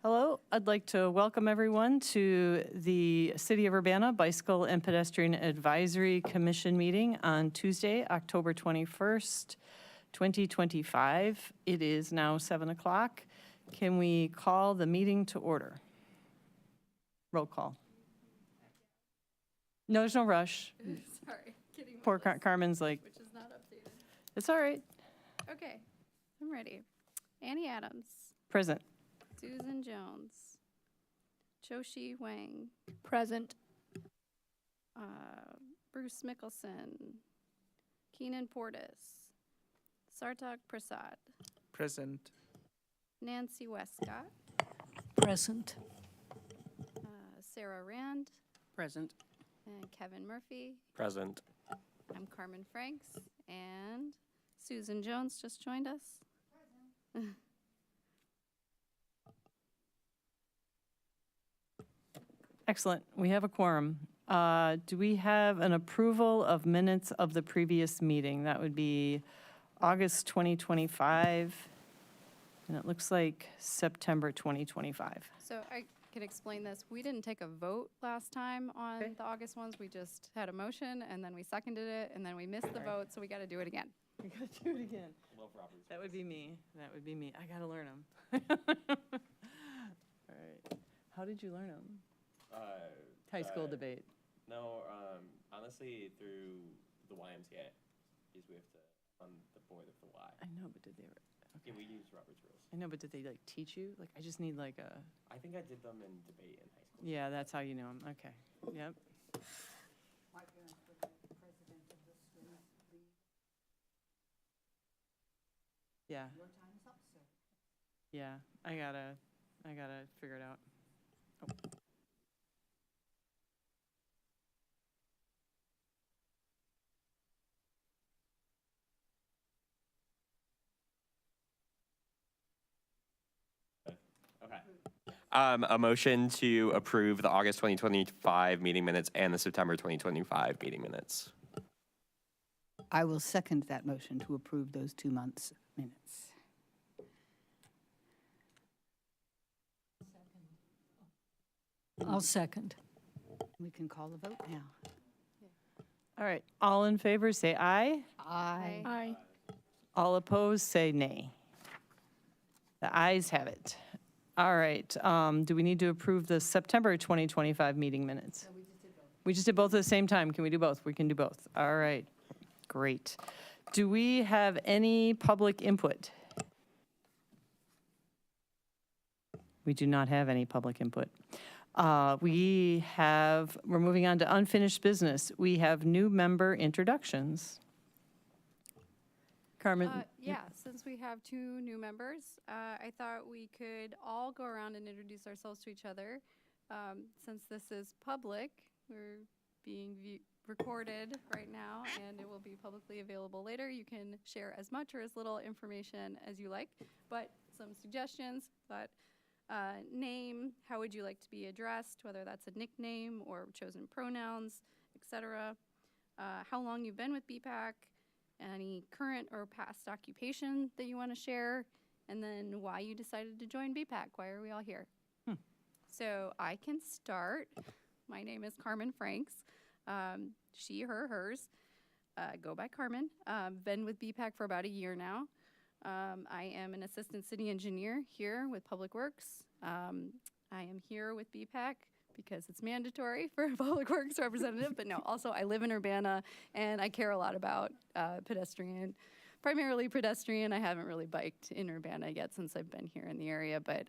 Hello, I'd like to welcome everyone to the City of Urbana Bicycle and Pedestrian Advisory Commission meeting on Tuesday, October 21st, 2025. It is now 7 o'clock. Can we call the meeting to order? Roll call. No, there's no rush. Sorry, kidding. Poor Carmen's like, Which is not updated. it's all right. Okay, I'm ready. Annie Adams, Present. Susan Jones, Joshi Wang, Present. Bruce Mickelson, Keenan Portis, Sartak Prasad, Present. Nancy Westcott, Present. Sarah Rand, Present. and Kevin Murphy. Present. I'm Carmen Franks, and Susan Jones just joined us. Excellent. We have a quorum. Do we have an approval of minutes of the previous meeting? That would be August 2025, and it looks like September 2025. So I can explain this. We didn't take a vote last time on Okay. the August ones. We just had a motion, and then we seconded it, and then we missed the Alright. vote, so we got to do it again. We gotta do it again. Love Robert's. That would be me. That would be me. I gotta learn them. All right. How did you learn them? High school debate. No, honestly, through the YMCA, because we have to on the board of the Y. I know, but did they? Yeah, we use Robert's rules. I know, but did they like teach you? Like, I just need like a. I think I did them in debate in high school. Yeah, that's how you know them. Okay. Yep. Yeah. Your time is up, sir. Yeah, I gotta figure it out. Oh. Okay. A motion to approve the August 2025 meeting minutes and the September 2025 meeting minutes. I will second that motion to approve those 2 months' minutes. I'll second. We can call the vote now. All right. All in favor, say aye. Aye. Aye. All opposed, say nay. The ayes have it. All right. Do we need to approve the September 2025 meeting minutes? We just did both at the same time. Can we do both? We can do both. All right. Great. Do we have any public input? We do not have any public input. We're moving on to unfinished business. We have new member introductions. Carmen? Yeah, since we have 2 new members, I thought we could all go around and introduce ourselves to each other. Since this is public, we're being recorded right now, and it will be publicly available later. You can share as much or as little information as you like, but some suggestions, but name, how would you like to be addressed, whether that's a nickname or chosen pronouns, etc. How long you've been with BPAC, any current or past occupation that you want to share, and then why you decided to join BPAC. Why are we all here? So I can start. My name is Carmen Franks. She, her, hers. Go by Carmen. Been with BPAC for about a year now. I am an assistant city engineer here with Public Works. I am here with BPAC because it's mandatory for a Public Works representative, but no, also I live in Urbana and I care a lot about pedestrian, primarily pedestrian. I haven't really biked in Urbana yet since I've been here in the area, but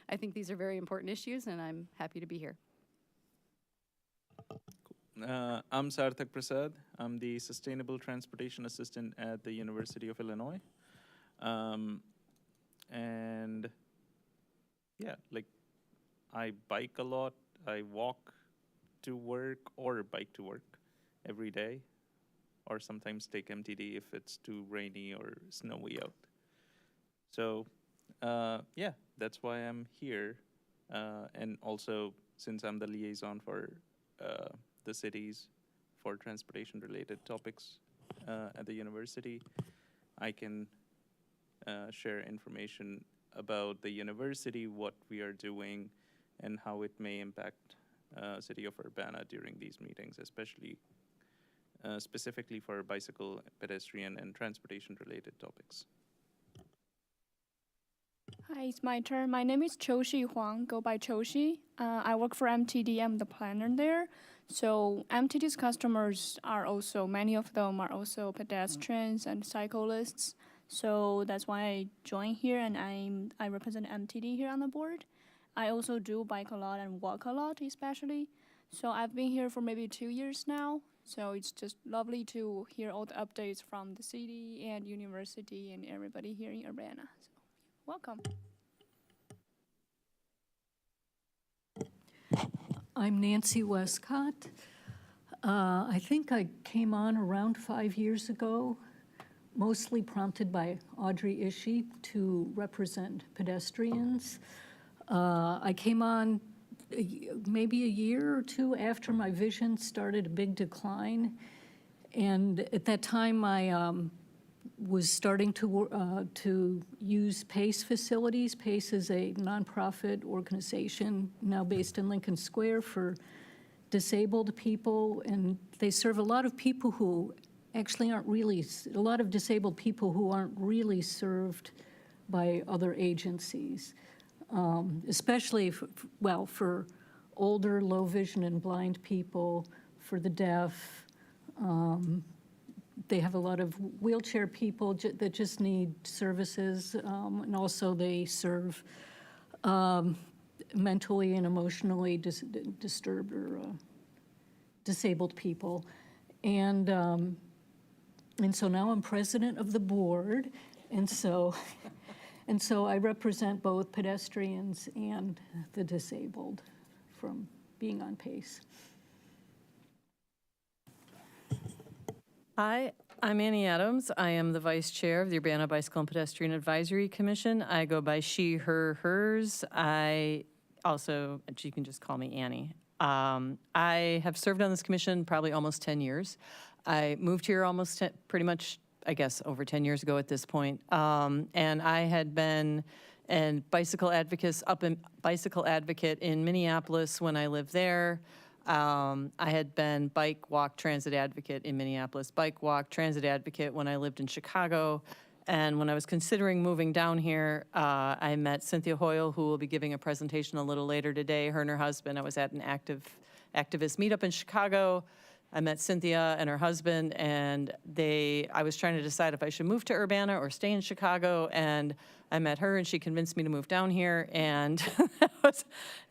I think these are very important issues and I'm happy to be here. I'm Sartak Prasad. I'm the Sustainable Transportation Assistant at the University of Illinois. And yeah, like I bike a lot. I walk to work or bike to work every day, or sometimes take MTD if it's too rainy or snowy out. So yeah, that's why I'm here. And also, since I'm the liaison for the cities for transportation-related topics at the university, I can share information about the university, what we are doing, and how it may impact City of Urbana during these meetings, especially specifically for bicycle, pedestrian, and transportation-related topics. Hi, it's my turn. My name is Chouxi Huang, go by Chouxi. I work for MTD, I'm the planner there. So MTD's customers are also, many of them are also pedestrians and cyclists. So that's why I joined here and I represent MTD here on the board. I also do bike a lot and walk a lot especially. So I've been here for maybe 2 years now. So it's just lovely to hear all the updates from the city and university and everybody here in Urbana. So welcome. I'm Nancy Westcott. I think I came on around 5 years ago, mostly prompted by Audrey Ishii to represent pedestrians. I came on maybe a year or two after my vision started a big decline. And at that time, I was starting to use PACE facilities. PACE is a nonprofit organization now based in Lincoln Square for disabled people, and they serve a lot of people who actually aren't really, a lot of disabled people who aren't really served by other agencies, especially, for older, low vision and blind people, for the deaf. They have a lot of wheelchair people that just need services, and also they serve mentally and emotionally disturbed or disabled people. And so now I'm president of the board, and so I represent both pedestrians and the disabled from being on PACE. Hi, I'm Annie Adams. I am the vice chair of the Urbana Bicycle and Pedestrian Advisory Commission. I go by she, her, hers. I also, you can just call me Annie. I have served on this commission probably almost 10 years. I moved here almost pretty much, I guess, over 10 years ago at this point. And I had been a bicycle advocate in Minneapolis when I lived there. I had been bike, walk, transit advocate in Minneapolis, bike, walk, transit advocate when I lived in Chicago. And when I was considering moving down here, I met Cynthia Hoyle, who will be giving a presentation a little later today. Her and her husband, I was at an activist meetup in Chicago. I met Cynthia and her husband, and I was trying to decide if I should move to Urbana or stay in Chicago, and I met her, and she convinced me to move down here, and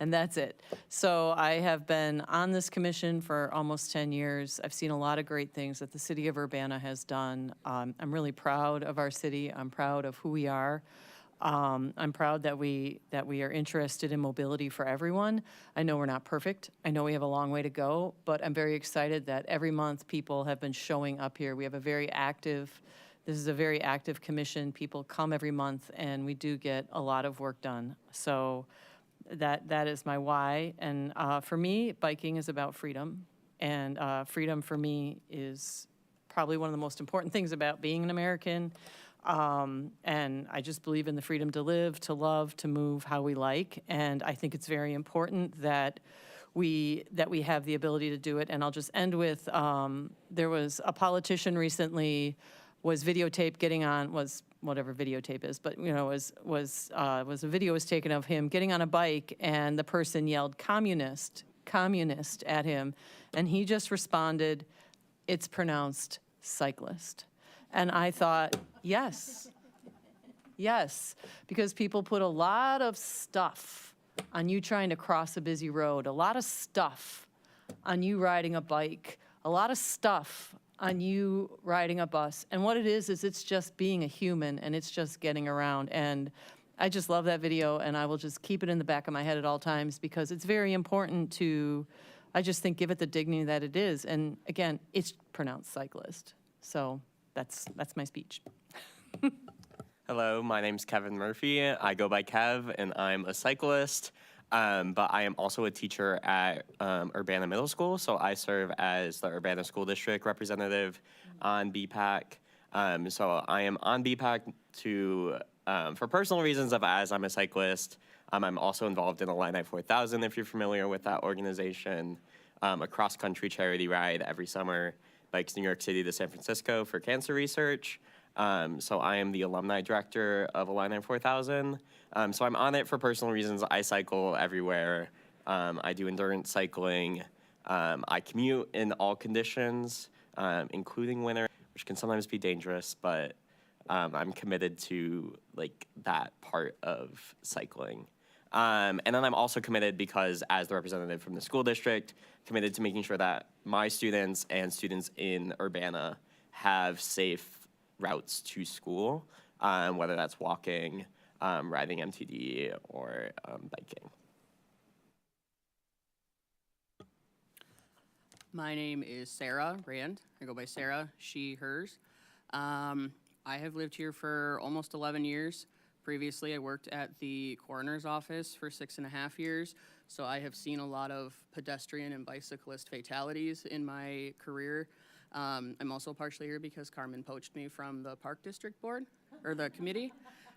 that's it. So I have been on this commission for almost 10 years. I've seen a lot of great things that the city of Urbana has done. I'm really proud of our city. I'm proud of who we are. I'm proud that we are interested in mobility for everyone. I know we're not perfect. I know we have a long way to go, but I'm very excited that every month people have been showing up here. We have this is a very active commission. People come every month, and we do get a lot of work done. So that is my why. And for me, biking is about freedom. And freedom for me is probably one of the most important things about being an American. And I just believe in the freedom to live, to love, to move how we like. And I think it's very important that we have the ability to do it. And I'll just end with, there was a politician recently was videotaped getting on, was whatever videotape is, but was a video was taken of him getting on a bike, and the person yelled communist at him, and he just responded, it's pronounced cyclist. And I thought, yes, because people put a lot of stuff on you trying to cross a busy road, a lot of stuff on you riding a bike, a lot of stuff on you riding a bus. And what it is it's just being a human, and it's just getting around. And I just love that video, and I will just keep it in the back of my head at all times, because it's very important to, I just think, give it the dignity that it is. And again, it's pronounced cyclist. So that's my speech. Hello, my name's Kevin Murphy. I go by Kev, and I'm a cyclist, but I am also a teacher at Urbana Middle School, so I serve as the Urbana School District representative on BPAC. So I am on BPAC to for personal reasons, as I'm a cyclist, I'm also involved in Illini 4000, if you're familiar with that organization, a cross-country charity ride every summer, bikes New York City to San Francisco for cancer research. So I am the alumni director of Illini 4000. So I'm on it for personal reasons. I cycle everywhere. I do endurance cycling. I commute in all conditions, including winter, which can sometimes be dangerous, but I'm committed to like that part of cycling. And then I'm also committed because as the representative from the school district, committed to making sure that my students and students in Urbana have safe routes to school, whether that's walking, riding MTD, or biking. My name is Sarah Rand. I go by Sarah, she, hers. I have lived here for almost 11 years. Previously, I worked at the coroner's office for 6.5 years, so I have seen a lot of pedestrian and bicyclist fatalities in my career. I'm also partially here because Carmen poached me from the Park District Board, or the committee,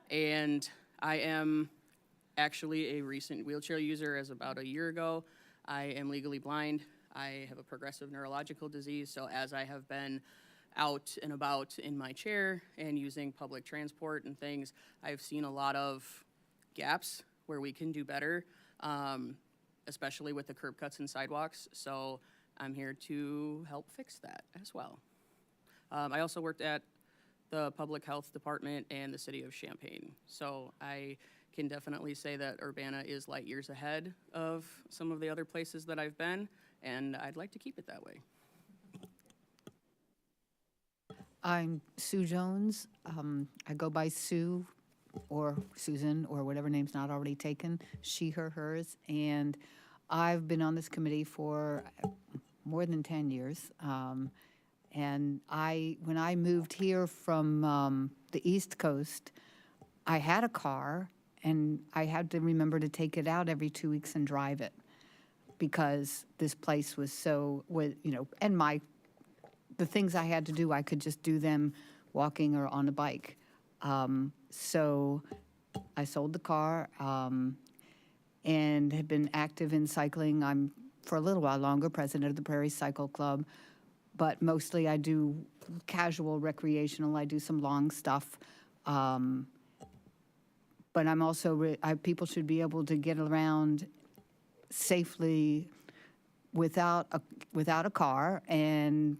and I am actually a recent wheelchair user as about a year ago. I am legally blind. I have a progressive neurological disease, so as I have been out and about in my chair and using public transport and things, I've seen a lot of gaps where we can do better, especially with the curb cuts and sidewalks. So I'm here to help fix that as well. I also worked at the Public Health Department and the City of Champaign. So I can definitely say that Urbana is light years ahead of some of the other places that I've been, and I'd like to keep it that way. I'm Sue Jones. I go by Sue or Susan or whatever name's not already taken, she, her, hers. And I've been on this committee for more than 10 years. And when I moved here from the East Coast, I had a car and I had to remember to take it out every 2 weeks and drive it because this place was so, and the things I had to do, I could just do them walking or on a bike. So I sold the car and have been active in cycling. I'm, for a little while longer, president of the Prairie Cycle Club, but mostly I do casual recreational. I do some long stuff. But I'm also, people should be able to get around safely without a car and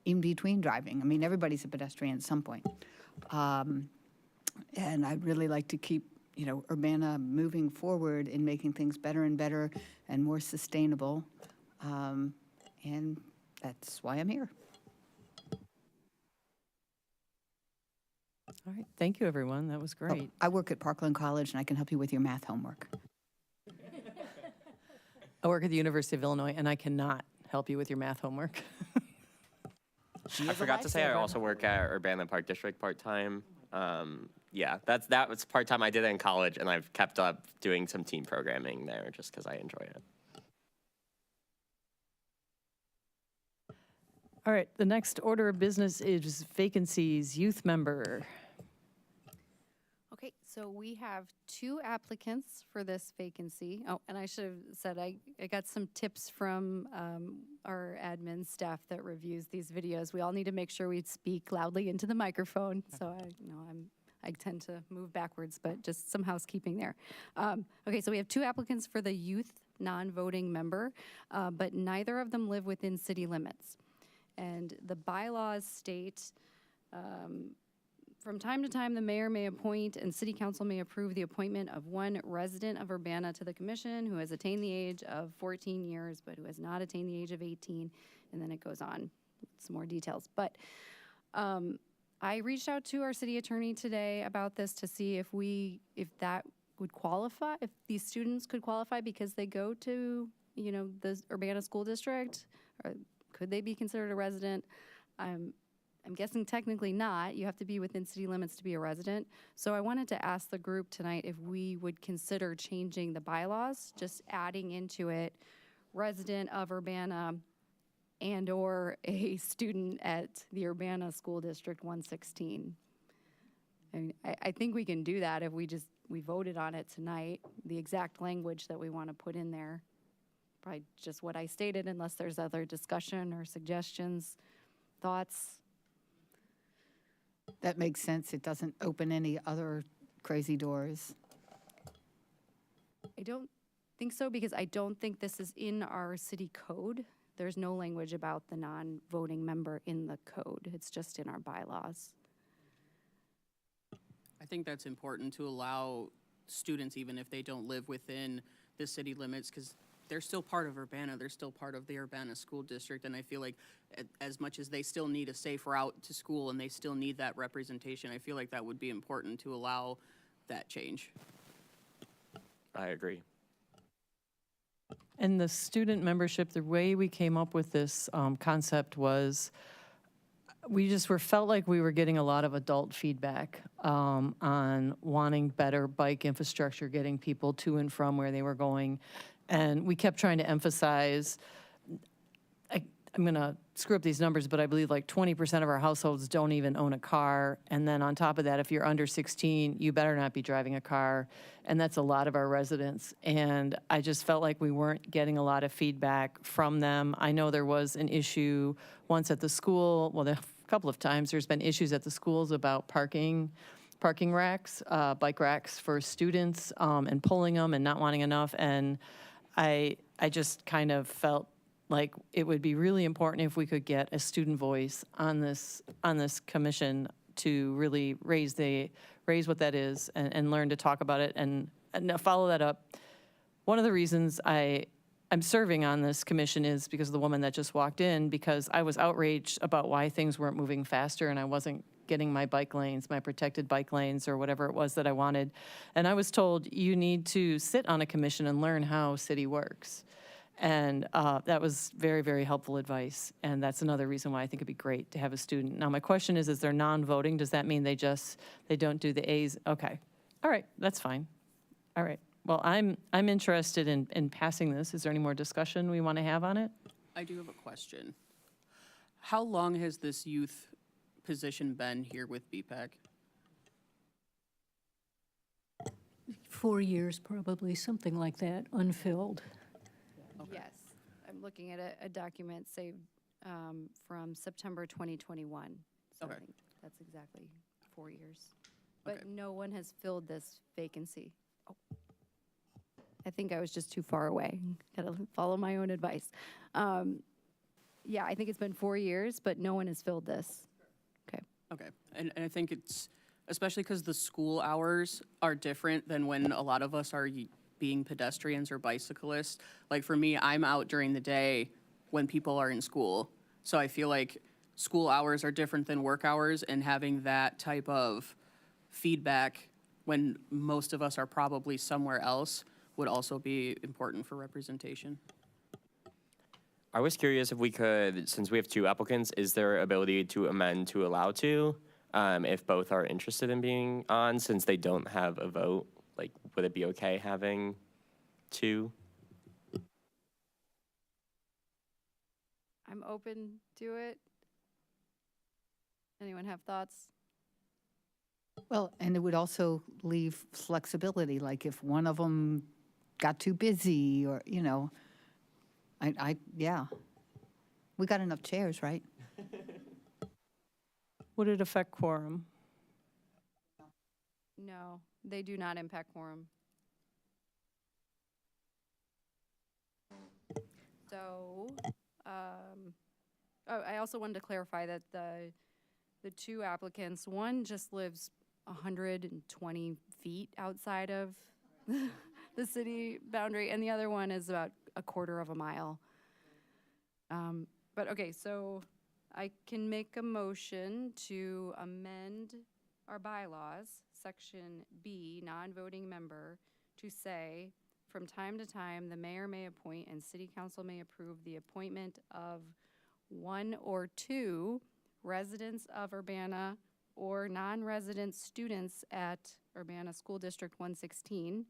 in between driving. I mean, everybody's a pedestrian at some point. And I'd really like to keep, Urbana moving forward in making things better and better and more sustainable. And that's why I'm here. All right, thank you, everyone. That was great. Oh, I work at Parkland College, and I can help you with your math homework. I work at the University of Illinois, and I cannot help you with your math homework. I forgot to say I also work at Urbana Park District part-time. Yeah, that was part-time. I did it in college, and I've kept up doing some team programming there just because I enjoy it. All right, the next order of business is vacancies, youth member. Okay, so we have 2 applicants for this vacancy. Oh, and I should have said I got some tips from our admin staff that reviews these videos. We all need to make sure we speak loudly into the microphone. So I tend to move backwards, but just some housekeeping there. Okay, so we have 2 applicants for the youth non-voting member, but neither of them live within city limits. And the bylaws state, from time to time, the mayor may appoint and city council may approve the appointment of one resident of Urbana to the commission who has attained the age of 14 years, but who has not attained the age of 18. And then it goes on, some more details. But I reached out to our city attorney today about this to see if that would qualify, if these students could qualify because they go to, the Urbana School District, or could they be considered a resident? I'm guessing technically not. You have to be within city limits to be a resident. So I wanted to ask the group tonight if we would consider changing the bylaws, just adding into it resident of Urbana and or a student at the Urbana School District 116. I think we can do that if we voted on it tonight, the exact language that we want to put in there. Probably just what I stated, unless there's other discussion or suggestions, thoughts. That makes sense. It doesn't open any other crazy doors. I don't think so, because I don't think this is in our city code. There's no language about the non-voting member in the code. It's just in our bylaws. I think that's important to allow students, even if they don't live within the city limits, because they're still part of Urbana, they're still part of the Urbana School District, and I feel like as much as they still need a safe route to school and they still need that representation, I feel like that would be important to allow that change. I agree. And the student membership, the way we came up with this concept was, we just felt like we were getting a lot of adult feedback on wanting better bike infrastructure, getting people to and from where they were going. And we kept trying to emphasize, I'm going to screw up these numbers, but I believe like 20% of our households don't even own a car. And then on top of that, if you're under 16, you better not be driving a car. And that's a lot of our residents. And I just felt like we weren't getting a lot of feedback from them. I know there was an issue once at the school, well, a couple of times there's been issues at the schools about parking racks, bike racks for students, and pulling them and not wanting enough. And I just kind of felt like it would be really important if we could get a student voice on this commission to really raise what that is and learn to talk about it and follow that up. One of the reasons I'm serving on this commission is because of the woman that just walked in, because I was outraged about why things weren't moving faster and I wasn't getting my bike lanes, my protected bike lanes, or whatever it was that I wanted. And I was told, you need to sit on a commission and learn how city works. And that was very, very helpful advice. And that's another reason why I think it'd be great to have a student. Now, my question is they're non-voting? Does that mean they don't do the A's? Okay. All right, that's fine. All right. Well, I'm interested in passing this. Is there any more discussion we want to have on it? I do have a question. How long has this youth position been here with BPAC? 4 years, probably, something like that, unfilled. Yes, I'm looking at a document saved from September 2021. So I Okay. think that's exactly 4 years. But Okay. no one has filled this vacancy. Oh. I think I was just too far away. Gotta follow my own advice. Yeah, I think it's been 4 years, but no one has filled this. Okay. Okay, and I think it's, especially because the school hours are different than when a lot of us are being pedestrians or bicyclists. Like for me, I'm out during the day when people are in school. So I feel like school hours are different than work hours, and having that type of feedback when most of us are probably somewhere else would also be important for representation. I was curious if we could, since we have two applicants, is there ability to amend to allow two? If both are interested in being on, since they don't have a vote, like, would it be okay having two? I'm open to it. Anyone have thoughts? Well, and it would also leave flexibility, like if one of them got too busy or, yeah. We got enough chairs, right? Would it affect quorum? No, they do not impact quorum. So, I also wanted to clarify that the two applicants, one just lives 120 feet outside of the city boundary, and the other one is about a quarter of a mile. But okay, so I can make a motion to amend our bylaws, section B, non-voting member, to say, from time to time, the mayor may appoint and city council may approve the appointment of one or two residents of Urbana or non-resident students at Urbana School District 116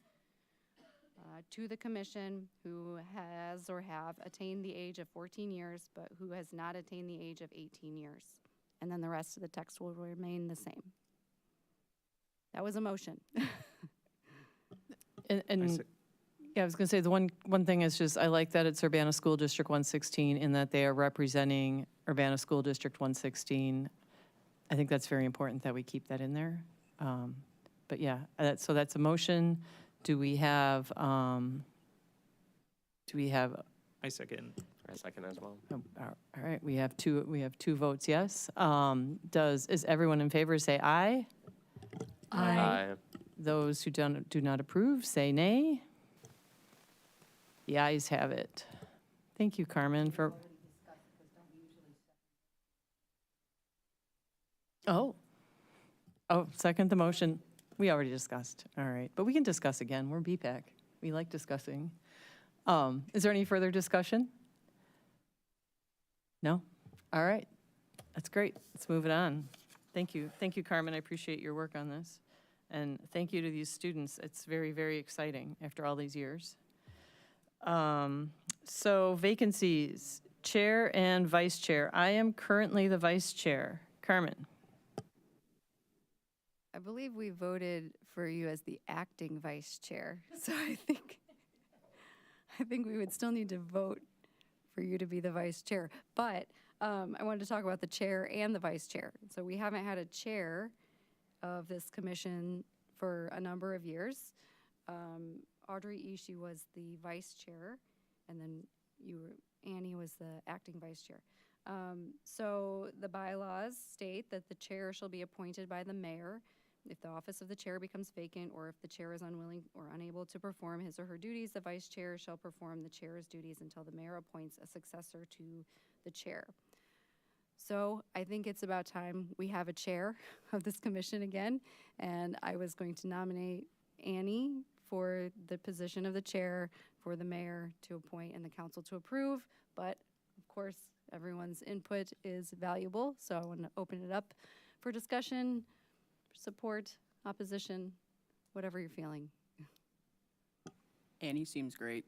to the commission who has or have attained the age of 14 years, but who has not attained the age of 18 years. And then the rest of the text will remain the same. That was a motion. And sec- yeah, I was going to say, the one thing is just, I like that it's Urbana School District 116 in that they are representing Urbana School District 116. I think that's very important that we keep that in there. But yeah, so that's a motion. Do we have, I second. I second as well. oh, all right, we have two votes yes. Is everyone in favor say aye? Aye. Those who do not approve, say nay. The ayes have it. Thank you, Carmen, for. Oh, second the motion. We already discussed, all right. But we can discuss again. We're BPAC. We like discussing. Is there any further discussion? No? All right. That's great. Let's move it on. Thank you. Thank you, Carmen. I appreciate your work on this. And thank you to these students. It's very, very exciting after all these years. So vacancies, chair and vice chair. I am currently the vice chair. Carmen? I believe we voted for you as the acting vice chair, so I think we would still need to vote for you to be the vice chair. But I wanted to talk about the chair and the vice chair. So we haven't had a chair of this commission for a number of years. Audrey Ishii was the vice chair, and then Annie was the acting vice chair. So the bylaws state that the chair shall be appointed by the mayor. If the office of the chair becomes vacant, or if the chair is unwilling or unable to perform his or her duties, the vice chair shall perform the chair's duties until the mayor appoints a successor to the chair. So I think it's about time we have a chair of this commission again, and I was going to nominate Annie for the position of the chair, for the mayor to appoint and the council to approve, but of course, everyone's input is valuable, so I want to open it up for discussion, support, opposition, whatever you're feeling. Annie seems great.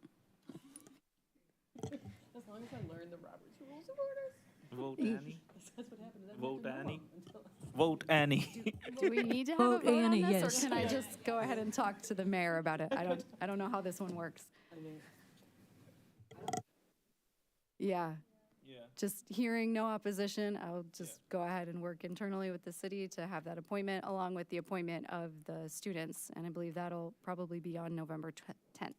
As long as I learn the Robert's Rules of Order. Vote Annie. Vote Annie. Vote Annie. Do we need to have a Vote vote Annie, on this, yes. or can I just go ahead and talk to the mayor about it? I don't know how this one works. Yeah, Yeah. just hearing no opposition, I'll just go ahead and work internally with the city to have that appointment, along with the appointment of the students, and I believe that'll probably be on November 10th.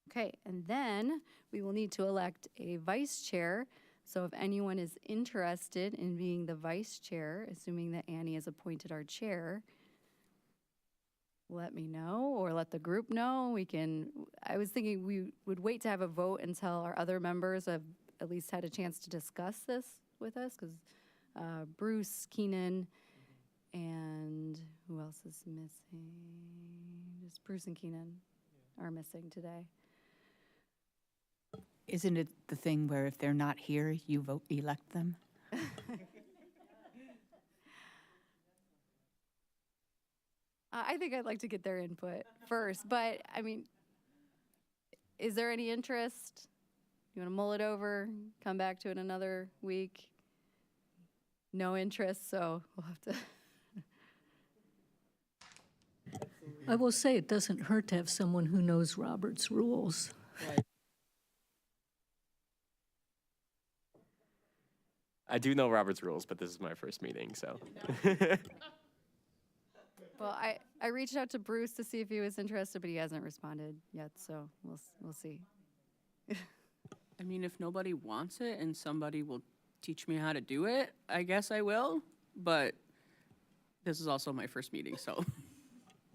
Okay, and then we will need to elect a vice chair. So if anyone is interested in being the vice chair, assuming that Annie is appointed our chair, let me know or let the group know. I was thinking we would wait to have a vote until our other members have at least had a chance to discuss this with us, because Bruce, Keenan, and who else is missing? Just Bruce and Keenan are missing today. Isn't it the thing where if they're not here, you elect them? I think I'd like to get their input first, but I mean, is there any interest? You want to mull it over, come back to it another week? No interest, so we'll have to. I will say it doesn't hurt to have someone who knows Robert's rules. I do know Robert's rules, but this is my first meeting, so. Well, I reached out to Bruce to see if he was interested, but he hasn't responded yet, so we'll see. I mean, if nobody wants it and somebody will teach me how to do it, I guess I will, but this is also my first meeting, so.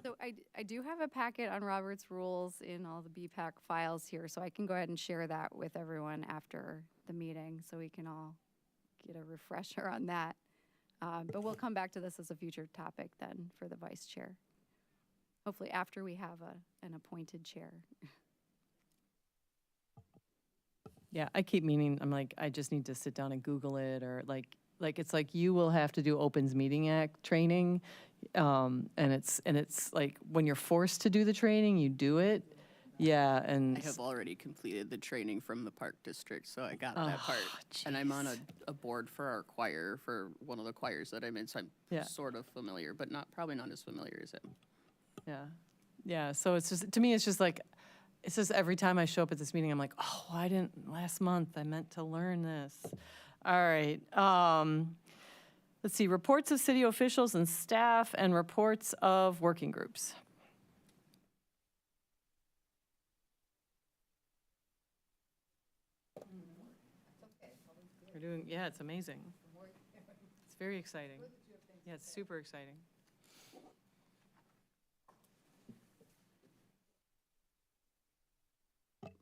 So I do have a packet on Robert's rules in all the BPAC files here, so I can go ahead and share that with everyone after the meeting, so we can all get a refresher on that. But we'll come back to this as a future topic then for the vice chair. Hopefully after we have an appointed chair. Yeah, I keep meaning, I'm like, I just need to sit down and Google it, or like it's like you will have to do Opens Meeting Act training, and it's like when you're forced to do the training, you do it. Yeah, I and have already completed the training from the park district, so I got that part. And I'm on a board for our choir, for one of the choirs that I'm in, so Yeah. I'm sort of familiar, but probably not as familiar as him. yeah, yeah. So it's just, to me, it's just like, it's just every time I show up at this meeting, I'm like, oh, I didn't, last month, I meant to learn this. All right. Let's see, reports of city officials and staff and reports of working groups. We're doing, yeah, it's amazing. It's very exciting. Yeah, it's super exciting.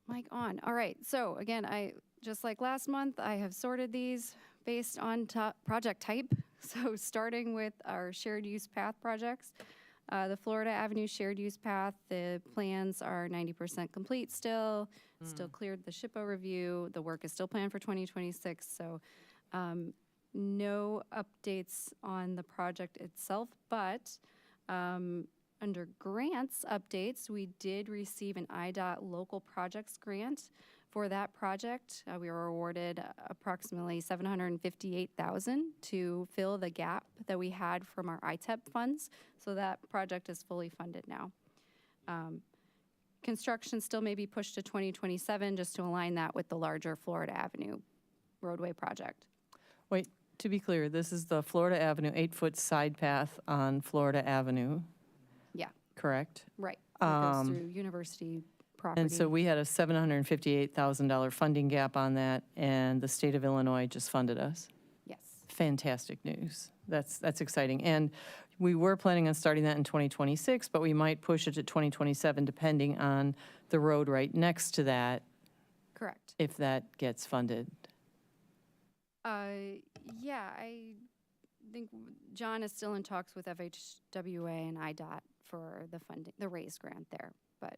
Mic on. All right. So again, just like last month, I have sorted these based on project type. So starting with our shared use path projects, the Florida Avenue shared use path, the plans are 90% complete still. Still cleared the SHPO review. The work is still planned for 2026. So no updates on the project itself, but under grants updates, we did receive an IDOT local projects grant for that project. We were awarded approximately $758,000 to fill the gap that we had from our ITEP funds. So that project is fully funded now. Construction still may be pushed to 2027 just to align that with the larger Florida Avenue roadway project. Wait, to be clear, this is the Florida Avenue 8-foot side path on Florida Avenue, Yeah, correct? right. It goes through university property. And so we had a $758,000 funding gap on that, and the state of Illinois just funded us. Yes. Fantastic news. That's exciting. And we were planning on starting that in 2026, but we might push it to 2027 depending on the road right next to that, Correct. if that gets funded. Yeah, I think John is still in talks with FHWA and IDOT for the funding, the RAISE grant there, but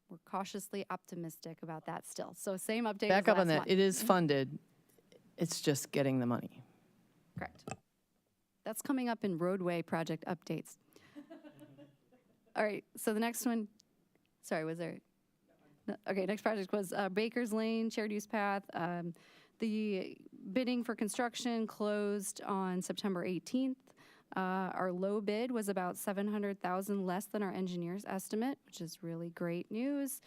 we're cautiously optimistic about that still. So same update as Back up on last that. month. It is funded. It's just getting the money. Correct. That's coming up in roadway project updates. All right, so the next one, sorry, was there? No, okay, next project was Baker's Lane Shared Use Path. The bidding for construction closed on September 18th. Our low bid was about $700,000 less than our engineer's estimate, which is really great news.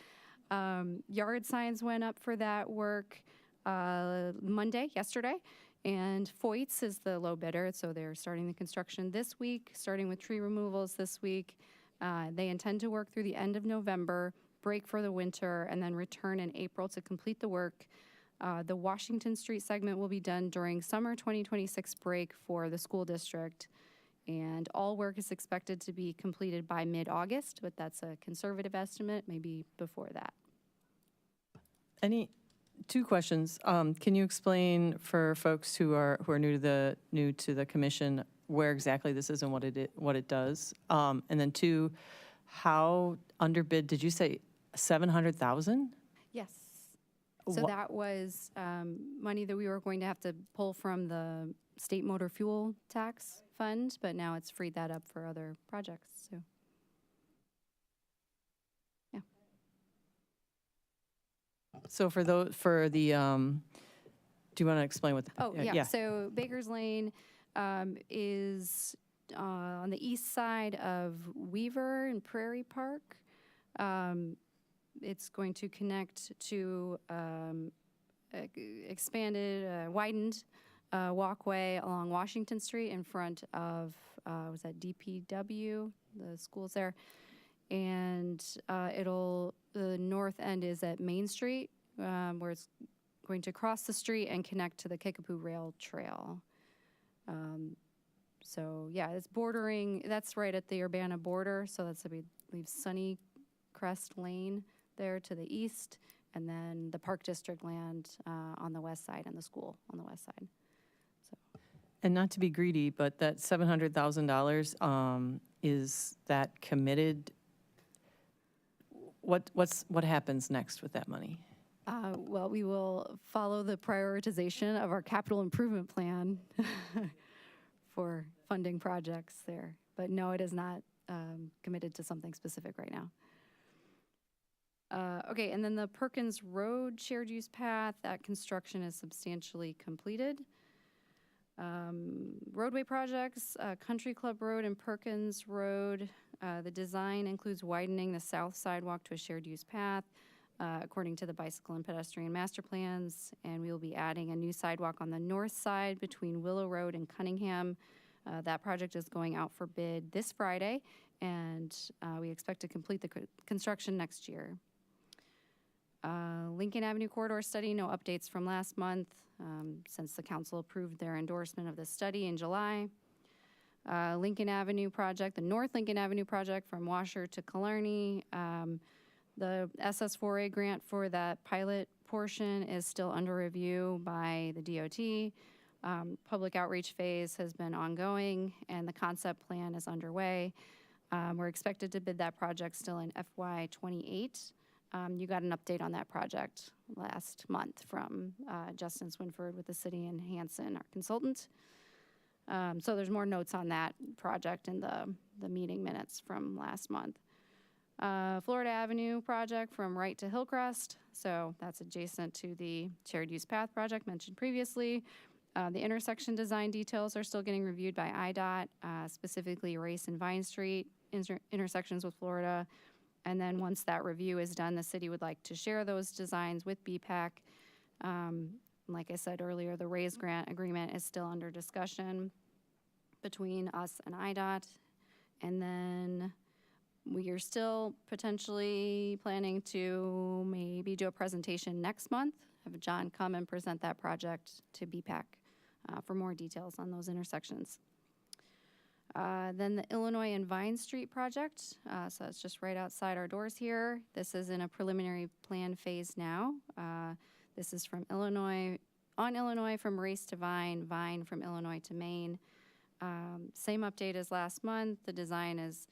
Yard signs went up for that work yesterday, and Foyt's is the low bidder, so they're starting the construction this week, starting with tree removals this week. They intend to work through the end of November, break for the winter, and then return in April to complete the work. The Washington Street segment will be done during summer 2026 break for the school district. And all work is expected to be completed by mid-August, but that's a conservative estimate, maybe before that. Two questions. Can you explain for folks who are new to the commission where exactly this is and what it does? And then two, how underbid, did you say 700,000? Yes. So that was money that we were going to have to pull from the state motor fuel tax fund, but now it's freed that up for other projects, so. Yeah. So for the, do you want to explain what? Oh, yeah, so Baker's Lane is on the east side of Weaver and Prairie Park. It's going to connect to widened walkway along Washington Street in front of, was that DPW, the schools there? And the north end is at Main Street, where it's going to cross the street and connect to the Kickapoo Rail Trail. So yeah, it's bordering, that's right at the Urbana border, so that's, I believe, Sunny Crest Lane there to the east, and then the Park District land on the west side and the school on the west side. So. And not to be greedy, but that $700,000, is that committed? What happens next with that money? Well, we will follow the prioritization of our capital improvement plan for funding projects there. But no, it is not committed to something specific right now. Okay, and then the Perkins Road shared use path, that construction is substantially completed. Roadway projects, Country Club Road and Perkins Road. The design includes widening the south sidewalk to a shared use path, according to the bicycle and pedestrian master plans. And we will be adding a new sidewalk on the north side between Willow Road and Cunningham. That project is going out for bid this Friday, and we expect to complete the construction next year. Lincoln Avenue Corridor Study, no updates from last month, since the council approved their endorsement of the study in July. Lincoln Avenue project, the North Lincoln Avenue project from Washer to Killarney. The SS4A grant for that pilot portion is still under review by the DOT. Public outreach phase has been ongoing, and the concept plan is underway. We're expected to bid that project still in FY '28. You got an update on that project last month from Justin Swinford with the city and Hanson, our consultant. So there's more notes on that project in the meeting minutes from last month. Florida Avenue project from Wright to Hillcrest. So that's adjacent to the shared use path project mentioned previously. The intersection design details are still getting reviewed by IDOT, specifically Race and Vine Street intersections with Florida. And then once that review is done, the city would like to share those designs with BPAC. Like I said earlier, the RAISE grant agreement is still under discussion between us and IDOT. And then we are still potentially planning to maybe do a presentation next month, have John come and present that project to BPAC for more details on those intersections. Then the Illinois and Vine Street project, so it's just right outside our doors here. This is in a preliminary plan phase now. This is from Illinois from Race to Vine, Vine from Illinois to Maine. Same update as last month. The design is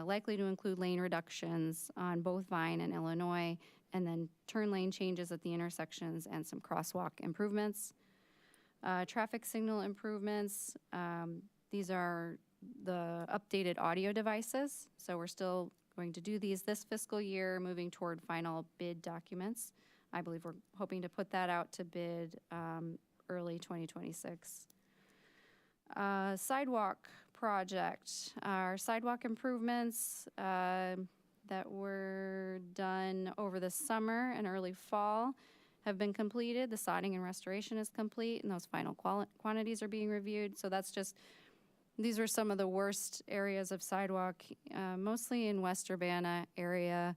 likely to include lane reductions on both Vine and Illinois, and then turn lane changes at the intersections and some crosswalk improvements. Traffic signal improvements. These are the updated audio devices. So we're still going to do these this fiscal year, moving toward final bid documents. I believe we're hoping to put that out to bid early 2026. Sidewalk project. Our sidewalk improvements that were done over the summer and early fall have been completed. The sodding and restoration is complete, and those final quantities are being reviewed. So that's just, these were some of the worst areas of sidewalk, mostly in West Urbana area.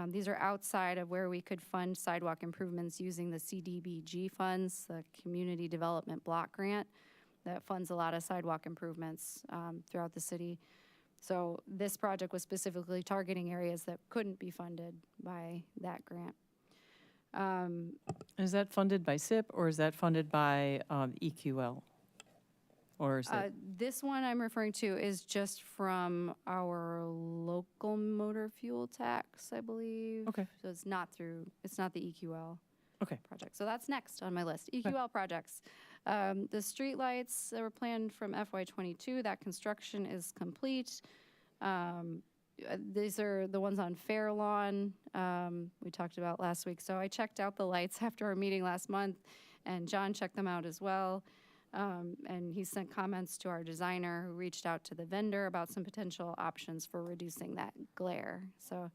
These are outside of where we could fund sidewalk improvements using the CDBG funds, the Community Development Block Grant that funds a lot of sidewalk improvements throughout the city. So this project was specifically targeting areas that couldn't be funded by that grant. Is that funded by SIP or is that funded by EQL? Or is it? This one I'm referring to is just from our local motor fuel tax, I believe. Okay. So it's not the EQL Okay. project. So that's next on my list, EQL projects. The streetlights that were planned from FY '22, that construction is complete. These are the ones on Fair Lawn we talked about last week. So I checked out the lights after our meeting last month, and John checked them out as well. And he sent comments to our designer who reached out to the vendor about some potential options for reducing that glare. So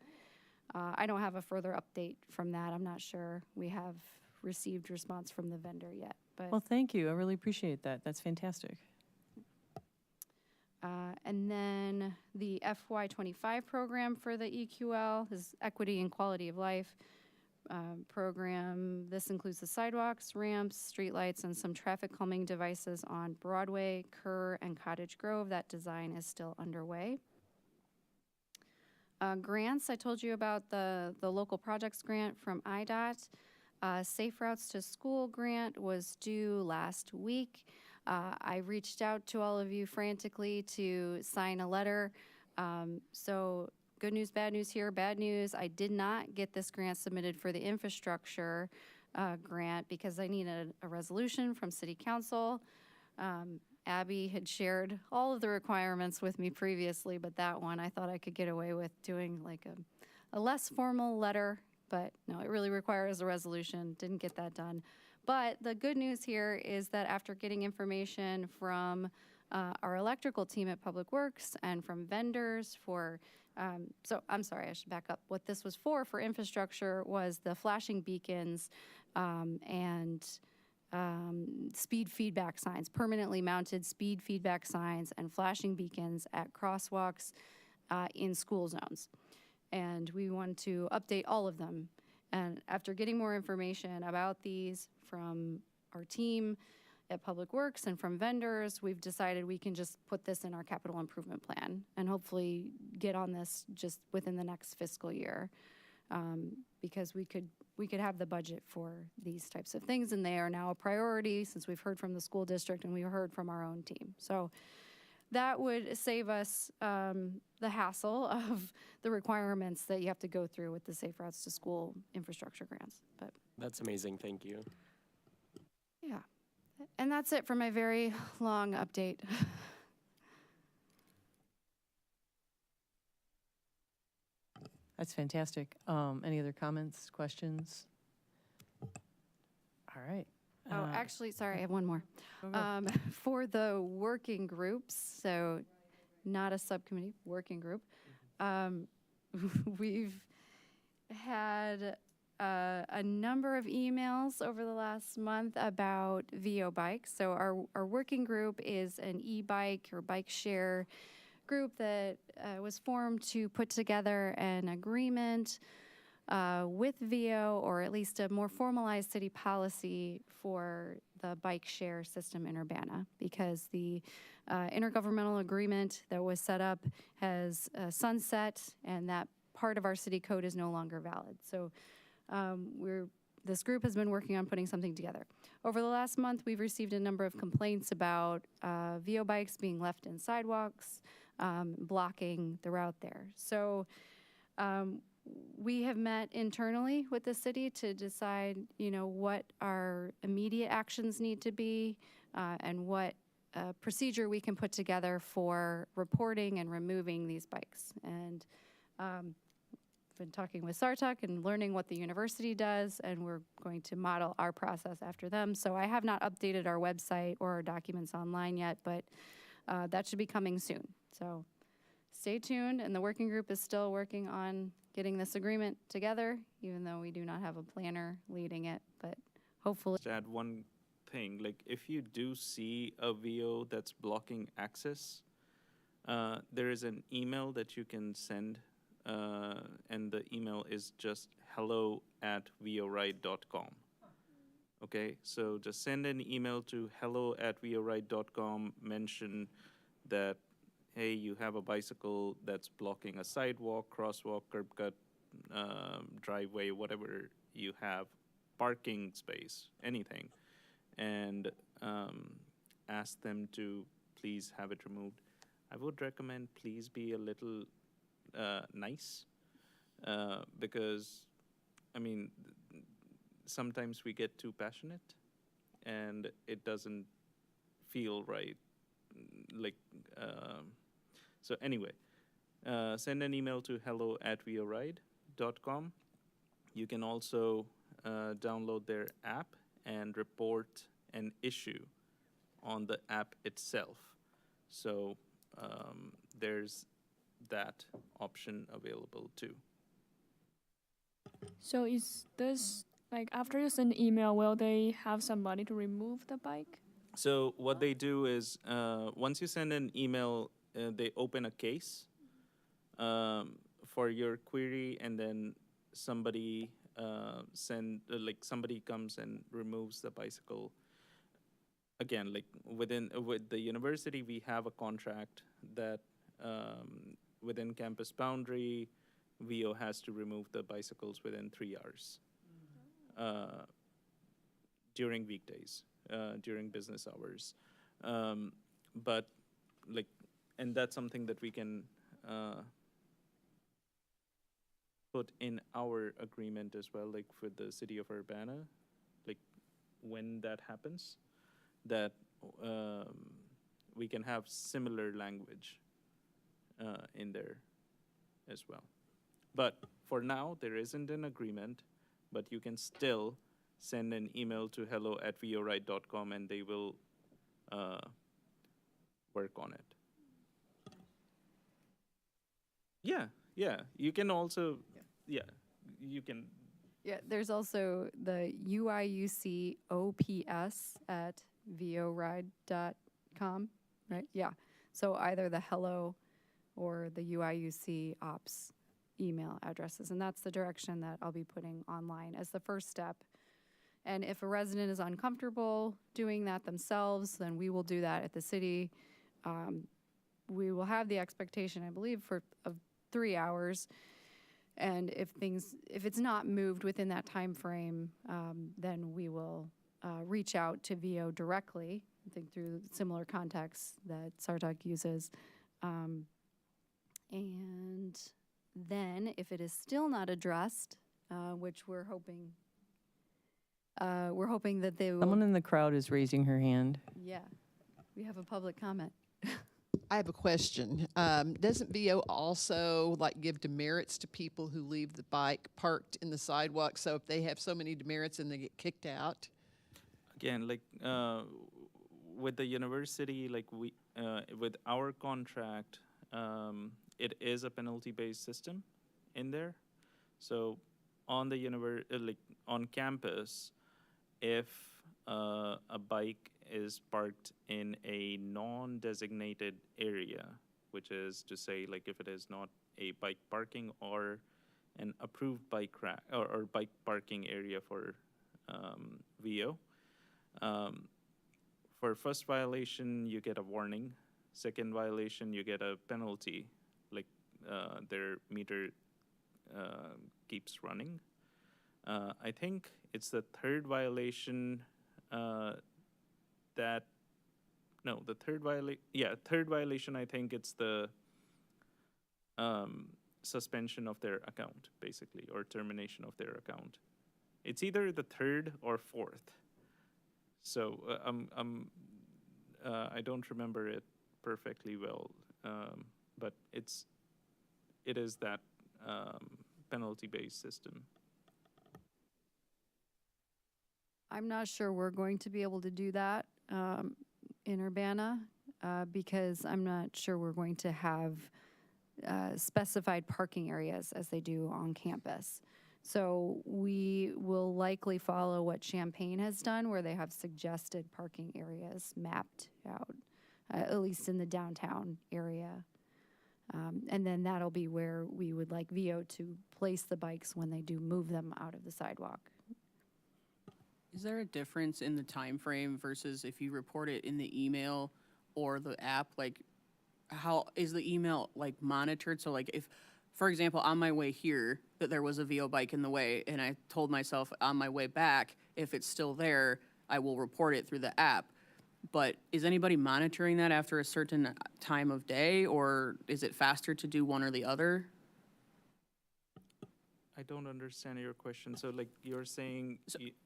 I don't have a further update from that. I'm not sure we have received response from the vendor yet. But Well, thank you. I really appreciate that. That's fantastic. and then the FY '25 program for the EQL is Equity and Quality of Life program. This includes the sidewalks, ramps, streetlights, and some traffic calming devices on Broadway, Kerr, and Cottage Grove. That design is still underway. Grants, I told you about the local projects grant from IDOT. Safe Routes to School grant was due last week. I reached out to all of you frantically to sign a letter. So good news, bad news here. Bad news, I did not get this grant submitted for the infrastructure grant because I needed a resolution from City Council. Abby had shared all of the requirements with me previously, but that one I thought I could get away with doing like a less formal letter, but no, it really requires a resolution. Didn't get that done. But the good news here is that after getting information from our electrical team at Public Works and from vendors for, so I'm sorry, I should back up. What this was for infrastructure was the flashing beacons and speed feedback signs, permanently mounted speed feedback signs and flashing beacons at crosswalks in school zones. And we want to update all of them. And after getting more information about these from our team at Public Works and from vendors, we've decided we can just put this in our capital improvement plan and hopefully get on this just within the next fiscal year. Because we could have the budget for these types of things, and they are now a priority since we've heard from the school district and we heard from our own team. So that would save us the hassle of the requirements that you have to go through with the Safe Routes to School infrastructure grants. But That's amazing. Thank you. yeah, and that's it for my very long update. That's fantastic. Any other comments, questions? All right. Oh, actually, sorry, I have one more. Go, go. For the working groups, so not a subcommittee, working group, we've had a number of emails over the last month about VO bikes. So our working group is an e-bike or bike share group that was formed to put together an agreement with VO, or at least a more formalized city policy for the bike share system in Urbana, because the intergovernmental agreement that was set up has sunset, and that part of our city code is no longer valid. So this group has been working on putting something together. Over the last month, we've received a number of complaints about VO bikes being left in sidewalks, blocking the route there. So we have met internally with the city to decide, what our immediate actions need to be and what procedure we can put together for reporting and removing these bikes. And been talking with Sartuk and learning what the university does, and we're going to model our process after them. So I have not updated our website or our documents online yet, but that should be coming soon. So stay tuned, and the working group is still working on getting this agreement together, even though we do not have a planner leading it, but hopefully. Just add one thing, like if you do see a VO that's blocking access, there is an email that you can send, and the email is just hello@voride.com. Okay, so just send an email to hello@voride.com, mention that, hey, you have a bicycle that's blocking a sidewalk, crosswalk, curb cut, driveway, whatever you have, parking space, anything, and ask them to please have it removed. I would recommend please be a little nice, because, sometimes we get too passionate and it doesn't feel right. So anyway, send an email to hello@voride.com. You can also download their app and report an issue on the app itself. So there's that option available too. So is this, after you send the email, will they have somebody to remove the bike? So what they do is, once you send an email, they open a case for your query, and then somebody somebody comes and removes the bicycle. Again, with the university, we have a contract that within campus boundary, VO has to remove the bicycles within 3 hours during weekdays, during business hours. And that's something that we can put in our agreement as well, for the city of Urbana, when that happens, that we can have similar language in there as well. But for now, there isn't an agreement, but you can still send an email to hello@voride.com and they will work on it. Yeah, yeah. You can also, yeah, you can. Yeah, there's also the UIUC OPS at voride.com, right? Yeah. So either the hello or the UIUC ops email addresses. And that's the direction that I'll be putting online as the first step. And if a resident is uncomfortable doing that themselves, then we will do that at the city. We will have the expectation, I believe, of 3 hours. And if it's not moved within that time frame, then we will reach out to VO directly, I think through similar contacts that Sartak uses. And then if it is still not addressed, which we're hoping that they will. Someone in the crowd is raising her hand. Yeah, we have a public comment. I have a question. Doesn't VO also like give demerits to people who leave the bike parked in the sidewalk? So if they have so many demerits and they get kicked out? Again, like with the university, like with our contract, it is a penalty-based system in there. So on the on campus, if a bike is parked in a non-designated area, which is to say, like if it is not a bike parking or an approved bike rack or bike parking area for VO. For first violation, you get a warning. Second violation, you get a penalty, like their meter keeps running. I think it's the third violation third violation, I think it's the suspension of their account, basically, or termination of their account. It's either the third or fourth. So I don't remember it perfectly well, but it is that penalty-based system. I'm not sure we're going to be able to do that in Urbana because I'm not sure we're going to have specified parking areas as they do on campus. So we will likely follow what Champaign has done, where they have suggested parking areas mapped out, at least in the downtown area. And then that'll be where we would like VO to place the bikes when they do move them out of the sidewalk. Is there a difference in the time frame versus if you report it in the email or the app? Like, how is the email like monitored? So like if, for example, on my way here, that there was a VO bike in the way, and I told myself on my way back, if it's still there, I will report it through the app. But is anybody monitoring that after a certain time of day, or is it faster to do one or the other? I don't understand your question. So like you're saying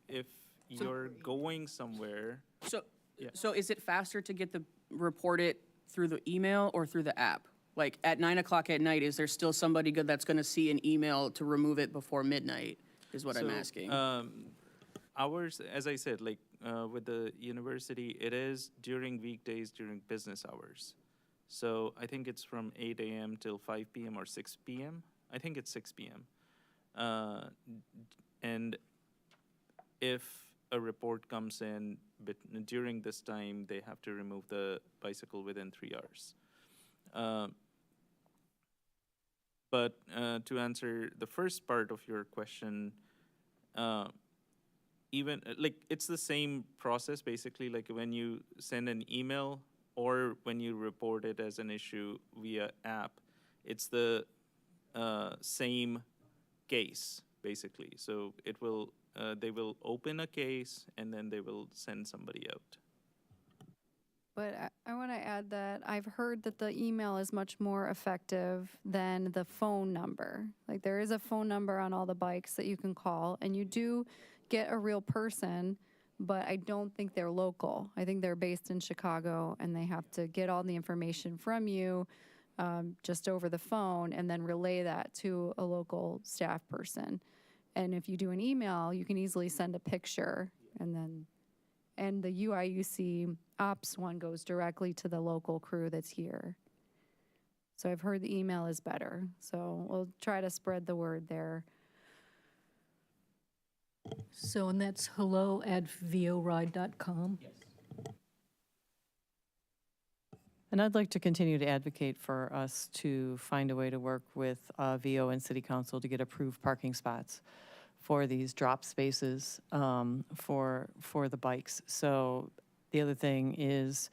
if you're going somewhere. So is it faster to get report it through the email or through the app? Like at 9 o'clock at night, is there still somebody good that's gonna see an email to remove it before midnight, is what I'm asking. Hours, as I said, like with the university, it is during weekdays, during business hours. So I think it's from 8 a.m. till 5 p.m. or 6 p.m. I think it's 6 p.m. And if a report comes in during this time, they have to remove the bicycle within 3 hours. But to answer the first part of your question, even like it's the same process basically, like when you send an email or when you report it as an issue via app, it's the same case basically. So it will they will open a case and then they will send somebody out. But I want to add that I've heard that the email is much more effective than the phone number. Like there is a phone number on all the bikes that you can call, and you do get a real person, but I don't think they're local. I think they're based in Chicago, and they have to get all the information from you just over the phone and then relay that to a local staff person. And if you do an email, you can easily send a picture and the UIUC ops one goes directly to the local crew that's here. So I've heard the email is better. So we'll try to spread the word there. So, and that's hello@voride.com? Yes. And I'd like to continue to advocate for us to find a way to work with VO and City Council to get approved parking spots for these drop spaces for the bikes. So the other thing is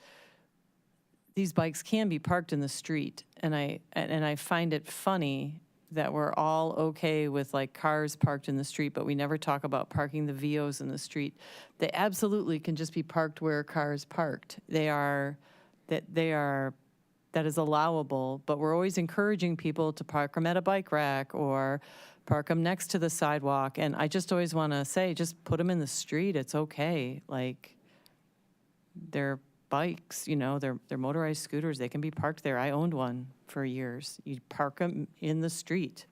these bikes can be parked in the street, and I find it funny that we're all okay with like cars parked in the street, but we never talk about parking the VOs in the street. They absolutely can just be parked where a car is parked. That is allowable, but we're always encouraging people to park them at a bike rack or park them next to the sidewalk. And I just always want to say, just put them in the street. It's okay. Like, they're bikes, you know, they're motorized scooters. They can be parked there. I owned one for years. You park them in the street.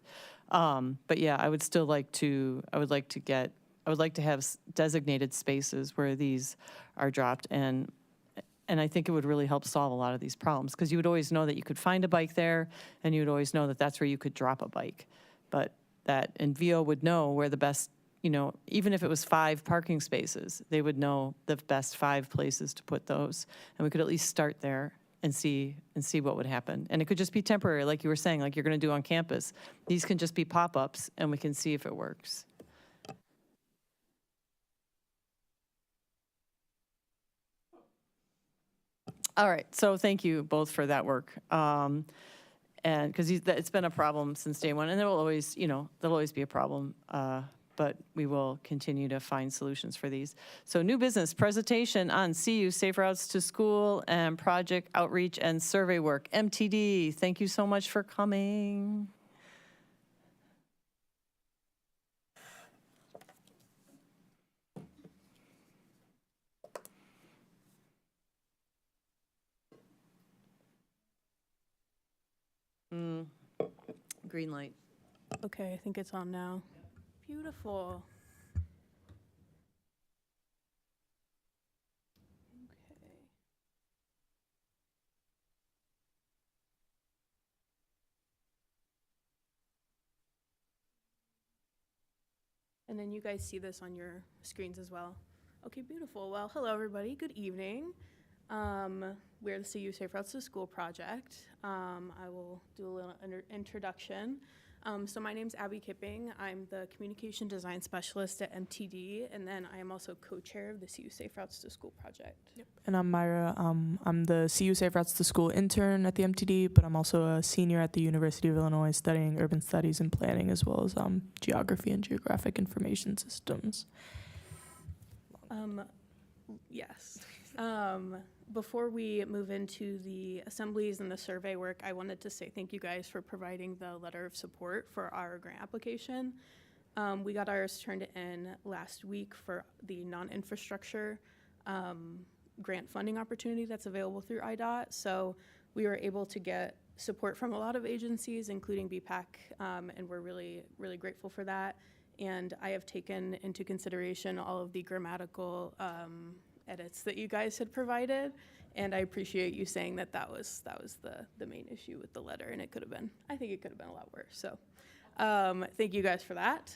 But yeah, I would like to have designated spaces where these are dropped, and I think it would really help solve a lot of these problems, because you would always know that you could find a bike there, and you would always know that that's where you could drop a bike. And VO would know where the best, you know, even if it was 5 parking spaces, they would know the best 5 places to put those. And we could at least start there and see what would happen. And it could just be temporary, like you were saying, like you're going to do on campus. These can just be pop-ups, and we can see if it works. All right, so thank you both for that work. And because it's been a problem since day one, and there will always, there'll always be a problem, but we will continue to find solutions for these. So new business, presentation on CU Safe Routes to School and project outreach and survey work. MTD, thank you so much for coming. Green light. Okay, I think it's on now. Beautiful. Okay. And then you guys see this on your screens as well. Okay, beautiful. Well, hello everybody. Good evening. We're the CU Safe Routes to School project. I will do a little introduction. So my name's Abby Kipping. I'm the Communication Design Specialist at MTD, and then I am also co-chair of the CU Safe Routes to School project. Yep. And I'm Myra. I'm the CU Safe Routes to School intern at the MTD, but I'm also a senior at the University of Illinois studying urban studies and planning, as well as geography and geographic information systems. Yes. Before we move into the assemblies and the survey work, I wanted to say thank you guys for providing the letter of support for our grant application. We got ours turned in last week for the non-infrastructure grant funding opportunity that's available through IDOT. So we were able to get support from a lot of agencies, including BPAC, and we're really, really grateful for that. And I have taken into consideration all of the grammatical edits that you guys had provided, and I appreciate you saying that that was the main issue with the letter, and I think it could have been a lot worse. So thank you guys for that.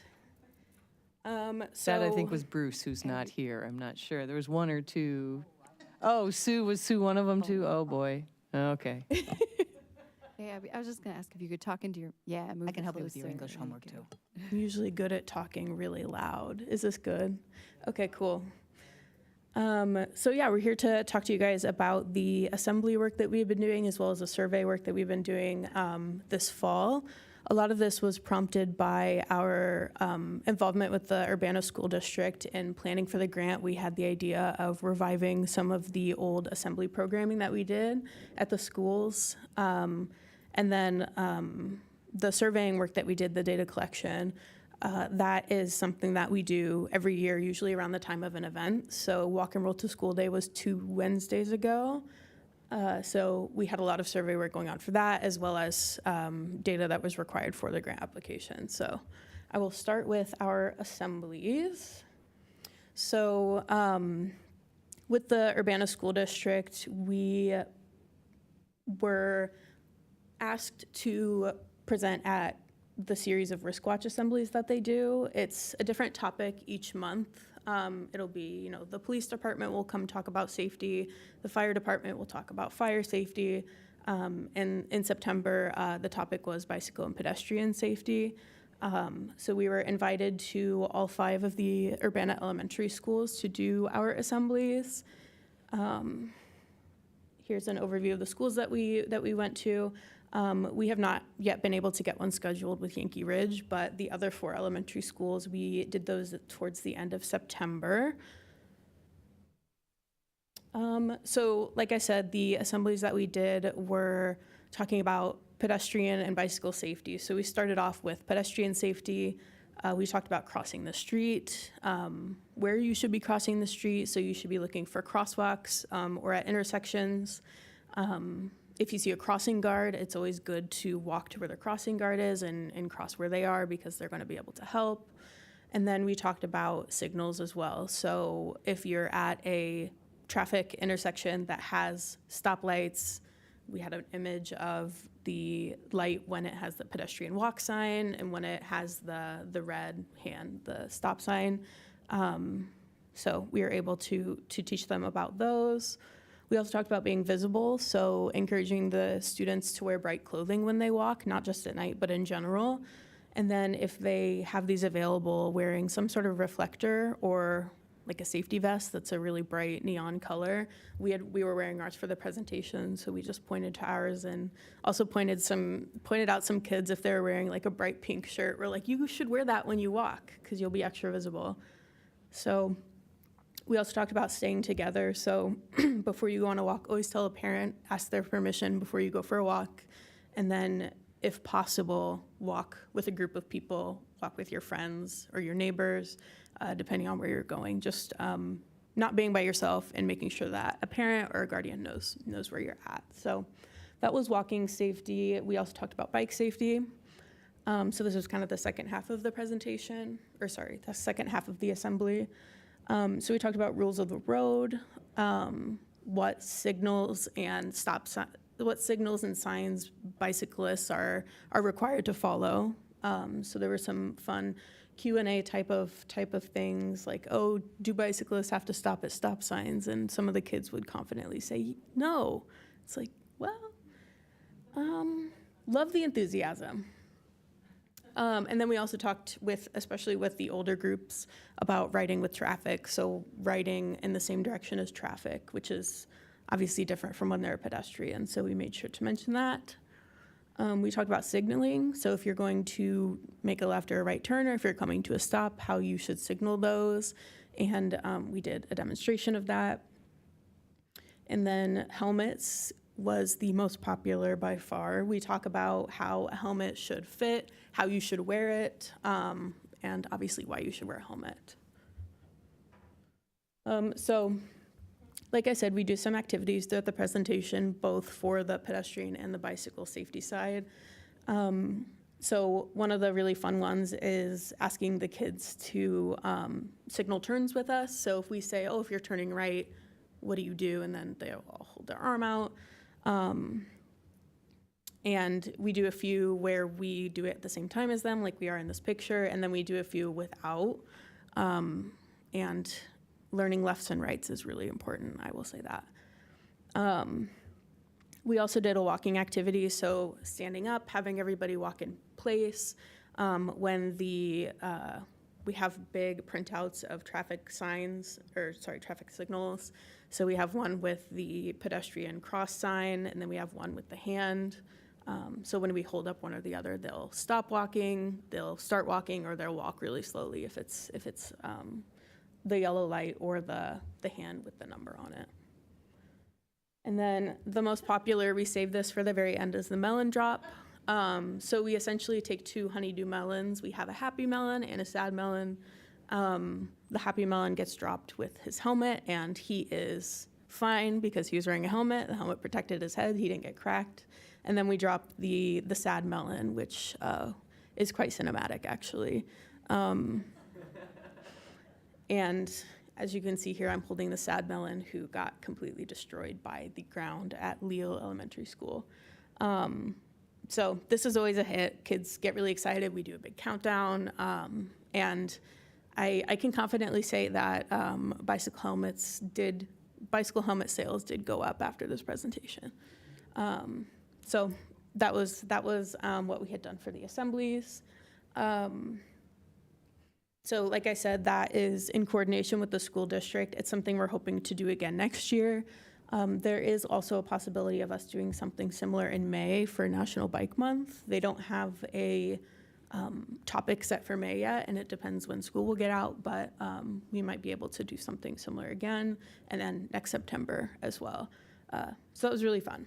That I think was Bruce, who's not here. I'm not sure. There was one or two. Oh, was Sue one of them too? Oh boy. Okay. Hey, Abby, I was just going to ask if you could talk into your, move I can help you with closer. your English There homework you go. too. I'm usually good at talking really loud. Is this good? Okay, cool. So yeah, we're here to talk to you guys about the assembly work that we've been doing, as well as the survey work that we've been doing this fall. A lot of this was prompted by our involvement with the Urbana School District in planning for the grant. We had the idea of reviving some of the old assembly programming that we did at the schools. And then the surveying work that we did, the data collection, that is something that we do every year, usually around the time of an event. So Walk and Roll to School Day was 2 Wednesdays ago. So we had a lot of survey work going on for that, as well as data that was required for the grant application. So I will start with our assemblies. So with the Urbana School District, we were asked to present at the series of risk watch assemblies that they do. It's a different topic each month. It'll be, the police department will come talk about safety. The fire department will talk about fire safety. And in September, the topic was bicycle and pedestrian safety. So we were invited to all 5 of the Urbana elementary schools to do our assemblies. Here's an overview of the schools that we went to. We have not yet been able to get one scheduled with Yankee Ridge, but the other 4 elementary schools, we did those towards the end of September. So like I said, the assemblies that we did were talking about pedestrian and bicycle safety. So we started off with pedestrian safety. We talked about crossing the street, where you should be crossing the street. So you should be looking for crosswalks or at intersections. If you see a crossing guard, it's always good to walk to where the crossing guard is and cross where they are, because they're going to be able to help. And then we talked about signals as well. So if you're at a traffic intersection that has stoplights, we had an image of the light when it has the pedestrian walk sign and when it has the red hand, the stop sign. So we were able to teach them about those. We also talked about being visible, so encouraging the students to wear bright clothing when they walk, not just at night, but in general. And then if they have these available, wearing some sort of reflector or like a safety vest that's a really bright neon color. We were wearing ours for the presentation, so we just pointed to ours and also pointed out some kids if they were wearing like a bright pink shirt. We're like, you should wear that when you walk because you'll be extra visible. So we also talked about staying together. So before you go on a walk, always tell a parent, ask their permission before you go for a walk. And then if possible, walk with a group of people, walk with your friends or your neighbors, depending on where you're going. Just not being by yourself and making sure that a parent or a guardian knows where you're at. So that was walking safety. We also talked about bike safety. So this was kind of the second half of the presentation, the second half of the assembly. So we talked about rules of the road, what signals and signs bicyclists are required to follow. So there were some fun Q&A type of things like, oh, do bicyclists have to stop at stop signs? And some of the kids would confidently say, no. It's like, well, love the enthusiasm. And then we also talked especially with the older groups, about riding with traffic. So riding in the same direction as traffic, which is obviously different from when they're a pedestrian. So we made sure to mention that. We talked about signaling. So if you're going to make a left or a right turn, or if you're coming to a stop, how you should signal those. And we did a demonstration of that. And then helmets was the most popular by far. We talk about how a helmet should fit, how you should wear it, and obviously why you should wear a helmet. So like I said, we do some activities throughout the presentation, both for the pedestrian and the bicycle safety side. So one of the really fun ones is asking the kids to signal turns with us. So if we say, oh, if you're turning right, what do you do? And then they'll all hold their arm out. And we do a few where we do it at the same time as them, like we are in this picture, and then we do a few without. And learning lefts and rights is really important, I will say that. We also did a walking activity, so standing up, having everybody walk in place. When we have big printouts of traffic signals. So we have one with the pedestrian cross sign, and then we have one with the hand. So when we hold up one or the other, they'll stop walking, they'll start walking, or they'll walk really slowly if it's the yellow light or the hand with the number on it. And then the most popular, we saved this for the very end, is the melon drop. So we essentially take 2 honeydew melons. We have a happy melon and a sad melon. The happy melon gets dropped with his helmet, and he is fine because he was wearing a helmet. The helmet protected his head. He didn't get cracked. And then we dropped the sad melon, which is quite cinematic, actually. And as you can see here, I'm holding the sad melon who got completely destroyed by the ground at Leo Elementary School. So this is always a hit. Kids get really excited. We do a big countdown. And I can confidently say that bicycle helmet sales did go up after this presentation. So that was what we had done for the assemblies. So like I said, that is in coordination with the school district. It's something we're hoping to do again next year. There is also a possibility of us doing something similar in May for National Bike Month. They don't have a topic set for May yet, and it depends when school will get out, but we might be able to do something similar again, and then next September as well. So it was really fun.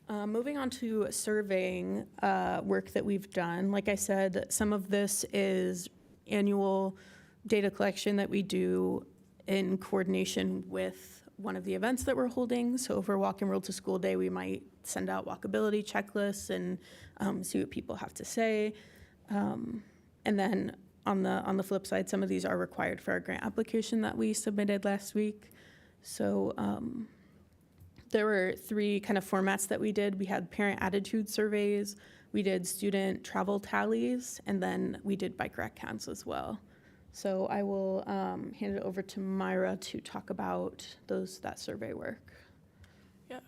Moving on to surveying work that we've done. Like I said, some of this is annual data collection that we do in coordination with one of the events that we're holding. So for Walking World to School Day, we might send out walkability checklists and see what people have to say. And then on the flip side, some of these are required for our grant application that we submitted last week. So there were 3 kind of formats that we did. We had parent attitude surveys, we did student travel tallies, and then we did bike rack counts as well. So I will hand it over to Myra to talk about that survey work. Yeah.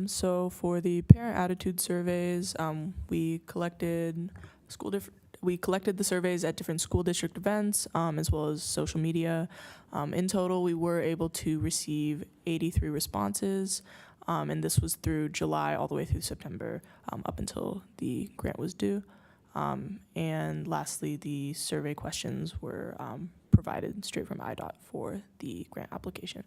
So for the parent attitude surveys, we collected the surveys at different school district events, as well as social media. In total, we were able to receive 83 responses, and this was through July all the way through September, up until the grant was due. And lastly, the survey questions were provided straight from IDOT for the grant application.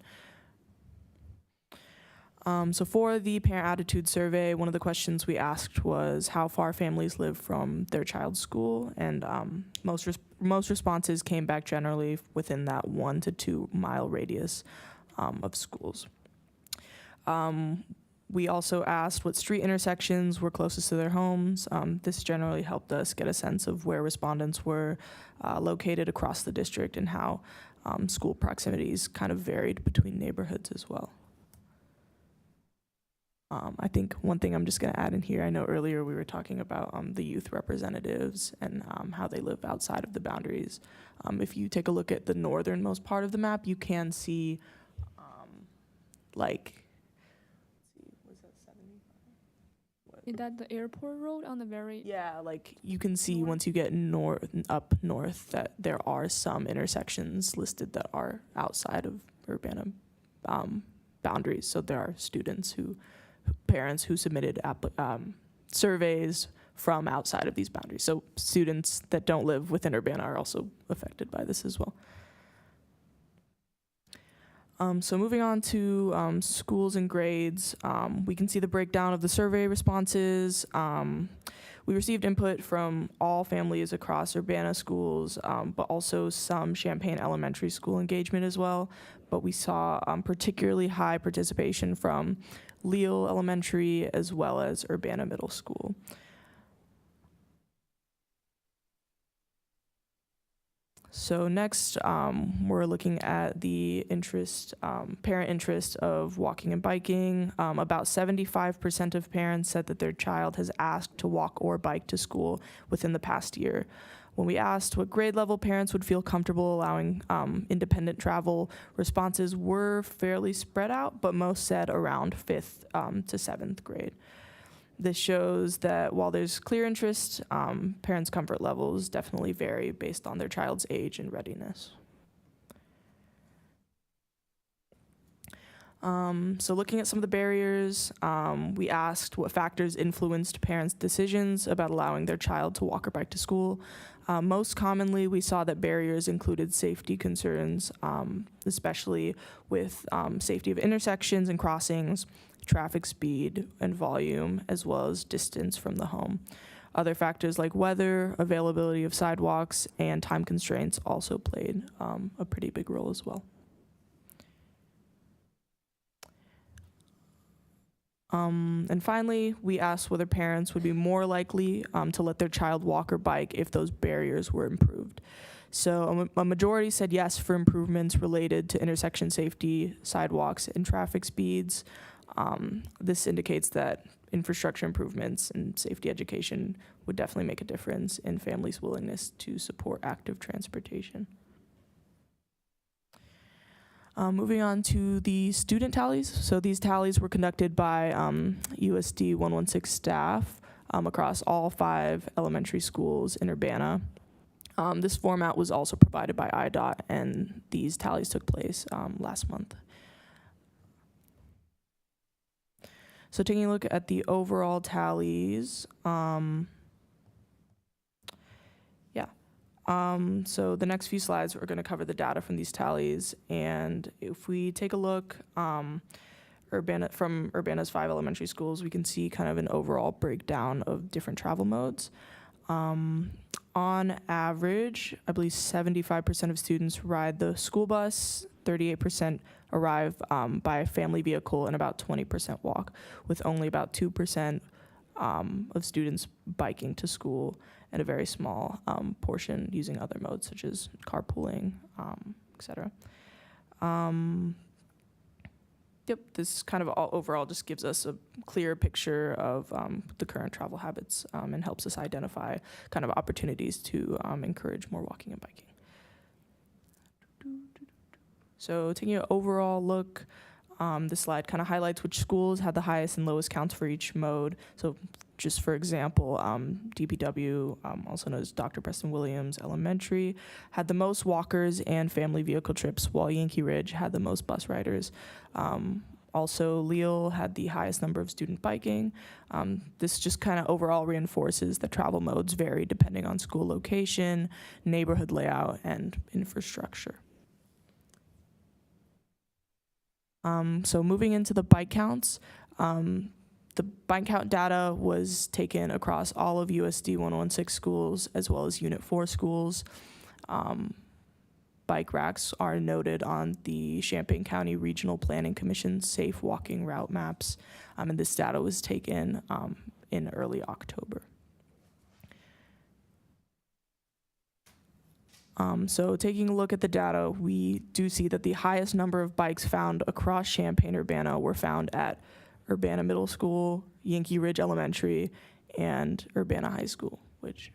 So for the parent attitude survey, one of the questions we asked was how far families live from their child's school, and most responses came back generally within that 1 to 2 mile radius of schools. We also asked what street intersections were closest to their homes. This generally helped us get a sense of where respondents were located across the district and how school proximities kind of varied between neighborhoods as well. I think one thing I'm just going to add in here, I know earlier we were talking about the youth representatives and how they live outside of the boundaries. If you take a look at the northernmost part of the map, you can see Is that the airport road on the very? Yeah, like you can see once you get up north that there are some intersections listed that are outside of Urbana boundaries. So there are parents who submitted surveys from outside of these boundaries. So students that don't live within Urbana are also affected by this as well. So moving on to schools and grades, we can see the breakdown of the survey responses. We received input from all families across Urbana schools, but also some Champaign Elementary School engagement as well. But we saw particularly high participation from Leal Elementary as well as Urbana Middle School. So next, we're looking at the parent interest of walking and biking. About 75% of parents said that their child has asked to walk or bike to school within the past year. When we asked what grade level parents would feel comfortable allowing independent travel, responses were fairly spread out, but most said around 5th to 7th grade. This shows that while there's clear interest, parents' comfort levels definitely vary based on their child's age and readiness. So looking at some of the barriers, we asked what factors influenced parents' decisions about allowing their child to walk or bike to school. Most commonly, we saw that barriers included safety concerns, especially with safety of intersections and crossings, traffic speed and volume, as well as distance from the home. Other factors like weather, availability of sidewalks, and time constraints also played a pretty big role as well. And finally, we asked whether parents would be more likely to let their child walk or bike if those barriers were improved. So a majority said yes for improvements related to intersection safety, sidewalks, and traffic speeds. This indicates that infrastructure improvements and safety education would definitely make a difference in families' willingness to support active transportation. Moving on to the student tallies. So these tallies were conducted by USD 116 staff across all 5 elementary schools in Urbana. This format was also provided by IDOT, and these tallies took place last month. So taking a look at the overall tallies, so the next few slides, we're going to cover the data from these tallies. And if we take a look from Urbana's 5 elementary schools, we can see kind of an overall breakdown of different travel modes. On average, I believe 75% of students ride the school bus, 38% arrive by family vehicle, and about 20% walk, with only about 2% of students biking to school, and a very small portion using other modes such as carpooling, etc. This kind of overall just gives us a clear picture of the current travel habits and helps us identify kind of opportunities to encourage more walking and biking. So taking an overall look, this slide kind of highlights which schools had the highest and lowest counts for each mode. So just for example, DPW, also known as Dr. Preston Williams Elementary, had the most walkers and family vehicle trips, while Yankee Ridge had the most bus riders. Also, Leal had the highest number of student biking. This just kind of overall reinforces that travel modes vary depending on school location, neighborhood layout, and infrastructure. So moving into the bike counts, the bike count data was taken across all of USD 116 schools as well as Unit 4 schools. Bike racks are noted on the Champaign County Regional Planning Commission safe walking route maps, and this data was taken in early October. So taking a look at the data, we do see that the highest number of bikes found across Champaign-Urbana were found at Urbana Middle School, Yankee Ridge Elementary, and Urbana High School, which,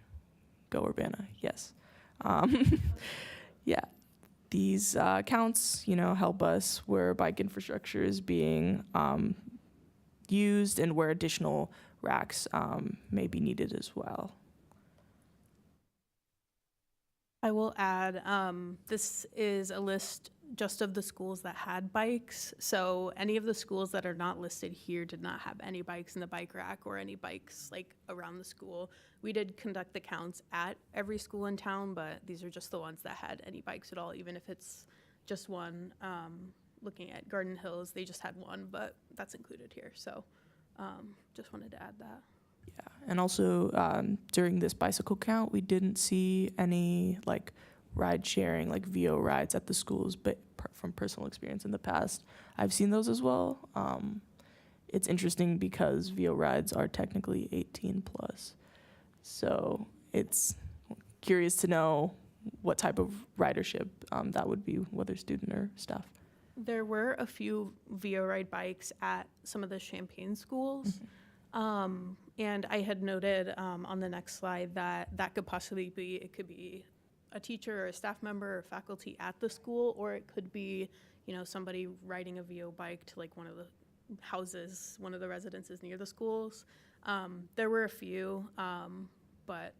go Urbana, yes. Yeah, these counts, help us where bike infrastructure is being used and where additional racks may be needed as well. I will add, this is a list just of the schools that had bikes. So any of the schools that are not listed here did not have any bikes in the bike rack or any bikes like around the school. We did conduct the counts at every school in town, but these are just the ones that had any bikes at all, even if it's just one. Looking at Garden Hills, they just had one, but that's included here. So just wanted to add that. Yeah, and also during this bicycle count, we didn't see any ride sharing, like VO rides at the schools, but from personal experience in the past, I've seen those as well. It's interesting because VO rides are technically 18 plus. So it's curious to know what type of ridership that would be, whether student or staff. There were a few VO ride bikes at some of the Champaign schools. Mm-hmm. And I had noted on the next slide that could possibly be, it could be a teacher or a staff member or faculty at the school, or it could be, somebody riding a VO bike to one of the houses, one of the residences near the schools. There were a few, but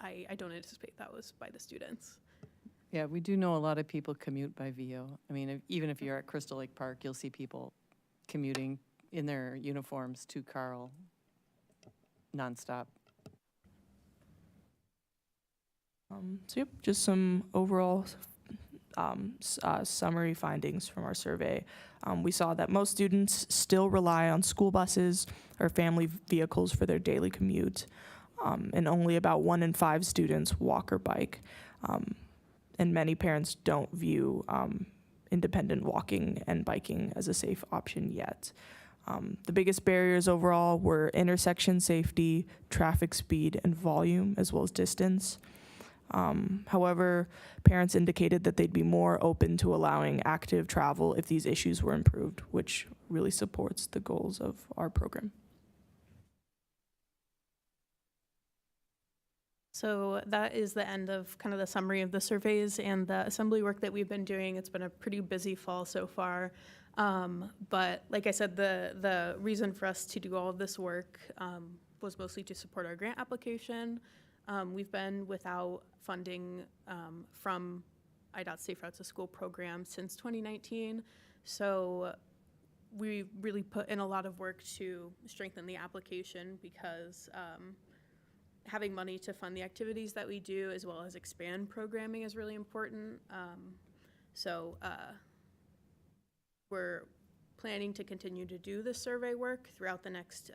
I don't anticipate that was by the students. Yeah, we do know a lot of people commute by VO. I mean, even if you're at Crystal Lake Park, you'll see people commuting in their uniforms to Carl nonstop. So yep, just some overall summary findings from our survey. We saw that most students still rely on school buses or family vehicles for their daily commute, and only about 1 in 5 students walk or bike. And many parents don't view independent walking and biking as a safe option yet. The biggest barriers overall were intersection safety, traffic speed, and volume, as well as distance. However, parents indicated that they'd be more open to allowing active travel if these issues were improved, which really supports the goals of our program. So that is the end of kind of the summary of the surveys and the assembly work that we've been doing. It's been a pretty busy fall so far. But like I said, the reason for us to do all of this work was mostly to support our grant application. We've been without funding from IDOT's Safe Routes to School program since 2019. So we really put in a lot of work to strengthen the application because having money to fund the activities that we do as well as expand programming is really important. So we're planning to continue to do this survey work throughout the next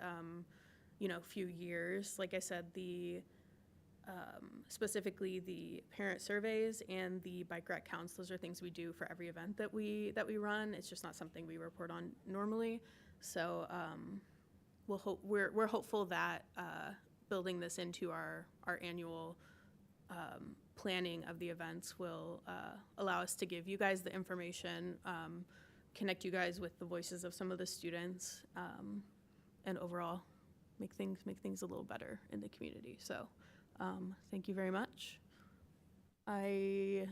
few years. Like I said, specifically the parent surveys and the bike rack counts, those are things we do for every event that we run. It's just not something we report on normally. So we're hopeful that building this into our annual planning of the events will allow us to give you guys the information, connect you guys with the voices of some of the students, and overall make things a little better in the community. So thank you very much. I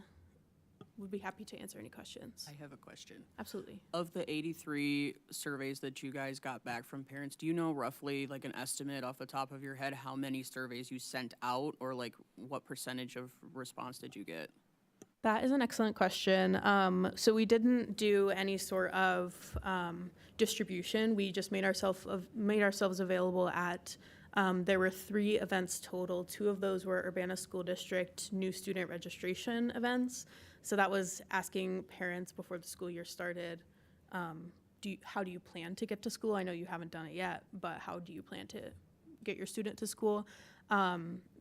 would be happy to answer any questions. I have a question. Absolutely. Of the 83 surveys that you guys got back from parents, do you know roughly, like, an estimate off the top of your head how many surveys you sent out, or like what percentage of response did you get? That is an excellent question. So we didn't do any sort of distribution. We just made ourselves available at. There were 3 events total. 2 of those were Urbana School District new student registration events. So that was asking parents before the school year started, how do you plan to get to school? I know you haven't done it yet, but how do you plan to get your student to school?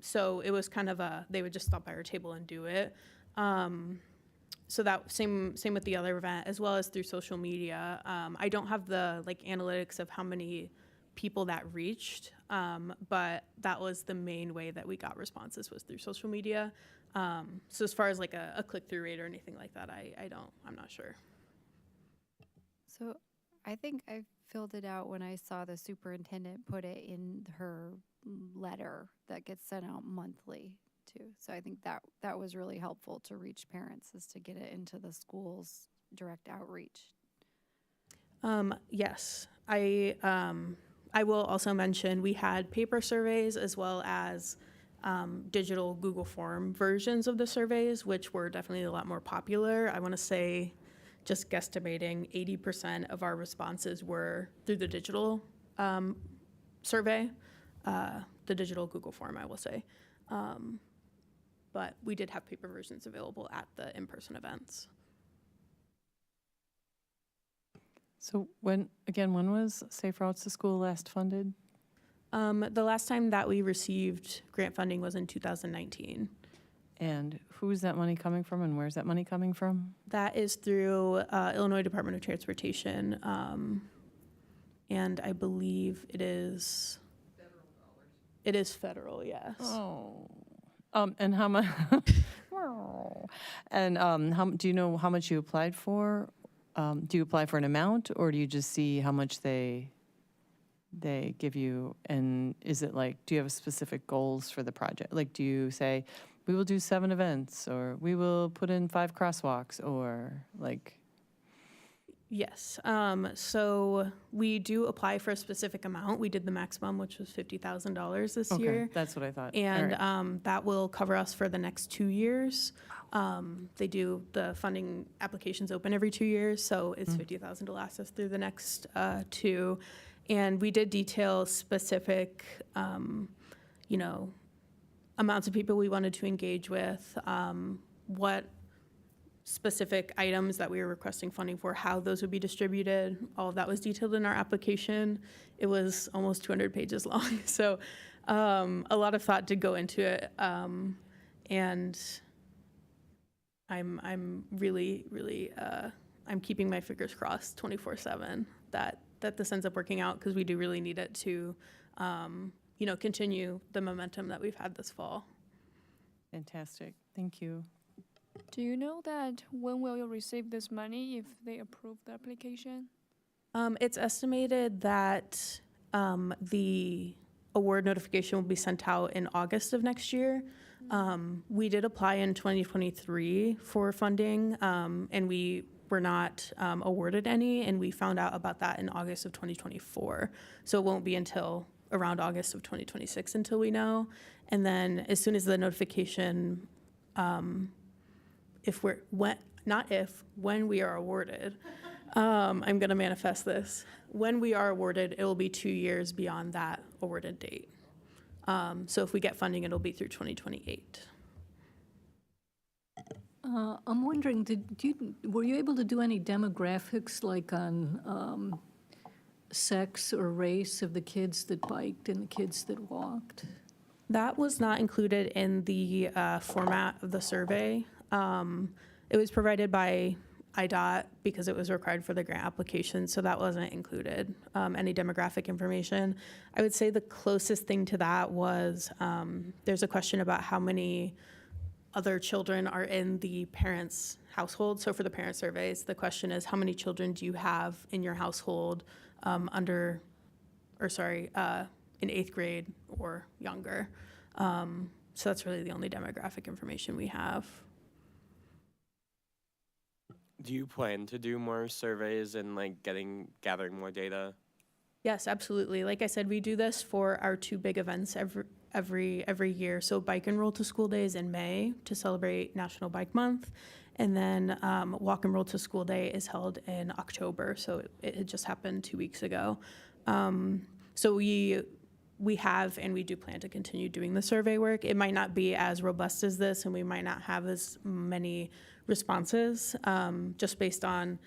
So it was kind of they would just stop by our table and do it. So that same with the other event, as well as through social media. I don't have the analytics of how many people that reached, but that was the main way that we got responses, was through social media. So as far as a click-through rate or anything like that, I'm not sure. So I think I filled it out when I saw the superintendent put it in her letter that gets sent out monthly too. So I think that was really helpful to reach parents, is to get it into the school's direct outreach. Yes, I will also mention we had paper surveys as well as digital Google Form versions of the surveys, which were definitely a lot more popular. I want to say, just guesstimating, 80% of our responses were through the digital survey, the digital Google Form, I will say. But we did have paper versions available at the in-person events. So when was Safe Routes to School last funded? The last time that we received grant funding was in 2019. And who's that money coming from, and where's that money coming from? That is through Illinois Department of Transportation, and I believe it is federal dollars. It is federal, yes. Oh, and how much? And do you know how much you applied for? Do you apply for an amount, or do you just see how much they give you? And is it do you have specific goals for the project? Do you say, we will do 7 events, or we will put in 5 crosswalks, or Yes. So we do apply for a specific amount. We did the maximum, which was $50,000 this year. That's what I thought. And All right. that will cover us for the next 2 years. They do, the funding applications open every 2 years, so it's $50,000 to last us through the next 2. And we did detail specific, amounts of people we wanted to engage with, what specific items that we were requesting funding for, how those would be distributed. All of that was detailed in our application. It was almost 200 pages long, so a lot of thought did go into it. And I'm really, really, I'm keeping my fingers crossed 24/7 that that this ends up working out, because we do really need it to, continue the momentum that we've had this fall. Fantastic. Thank you. Do you know that when will you receive this money if they approve the application? It's estimated that the award notification will be sent out in August of next year. We did apply in 2023 for funding, and we were not awarded any, and we found out about that in August of 2024. So it won't be until around August of 2026 until we know. And then as soon as the notification, when we are awarded, I'm going to manifest this. When we are awarded, it will be 2 years beyond that awarded date. So if we get funding, it'll be through 2028. I'm wondering, were you able to do any demographics, like on sex or race of the kids that biked and the kids that walked? That was not included in the format of the survey. It was provided by IDOT because it was required for the grant application, so that wasn't included, any demographic information. I would say the closest thing to that was there's a question about how many other children are in the parents' household. So for the parent surveys, the question is, how many children do you have in your household in 8th grade or younger? So that's really the only demographic information we have. Do you plan to do more surveys and like gathering more data? Yes, absolutely. Like I said, we do this for our 2 big events every year. So Bike and Roll to School Day is in May to celebrate National Bike Month, and then Walk and Roll to School Day is held in October. So it had just happened 2 weeks ago. So we have and we do plan to continue doing the survey work. It might not be as robust as this, and we might not have as many responses, just based on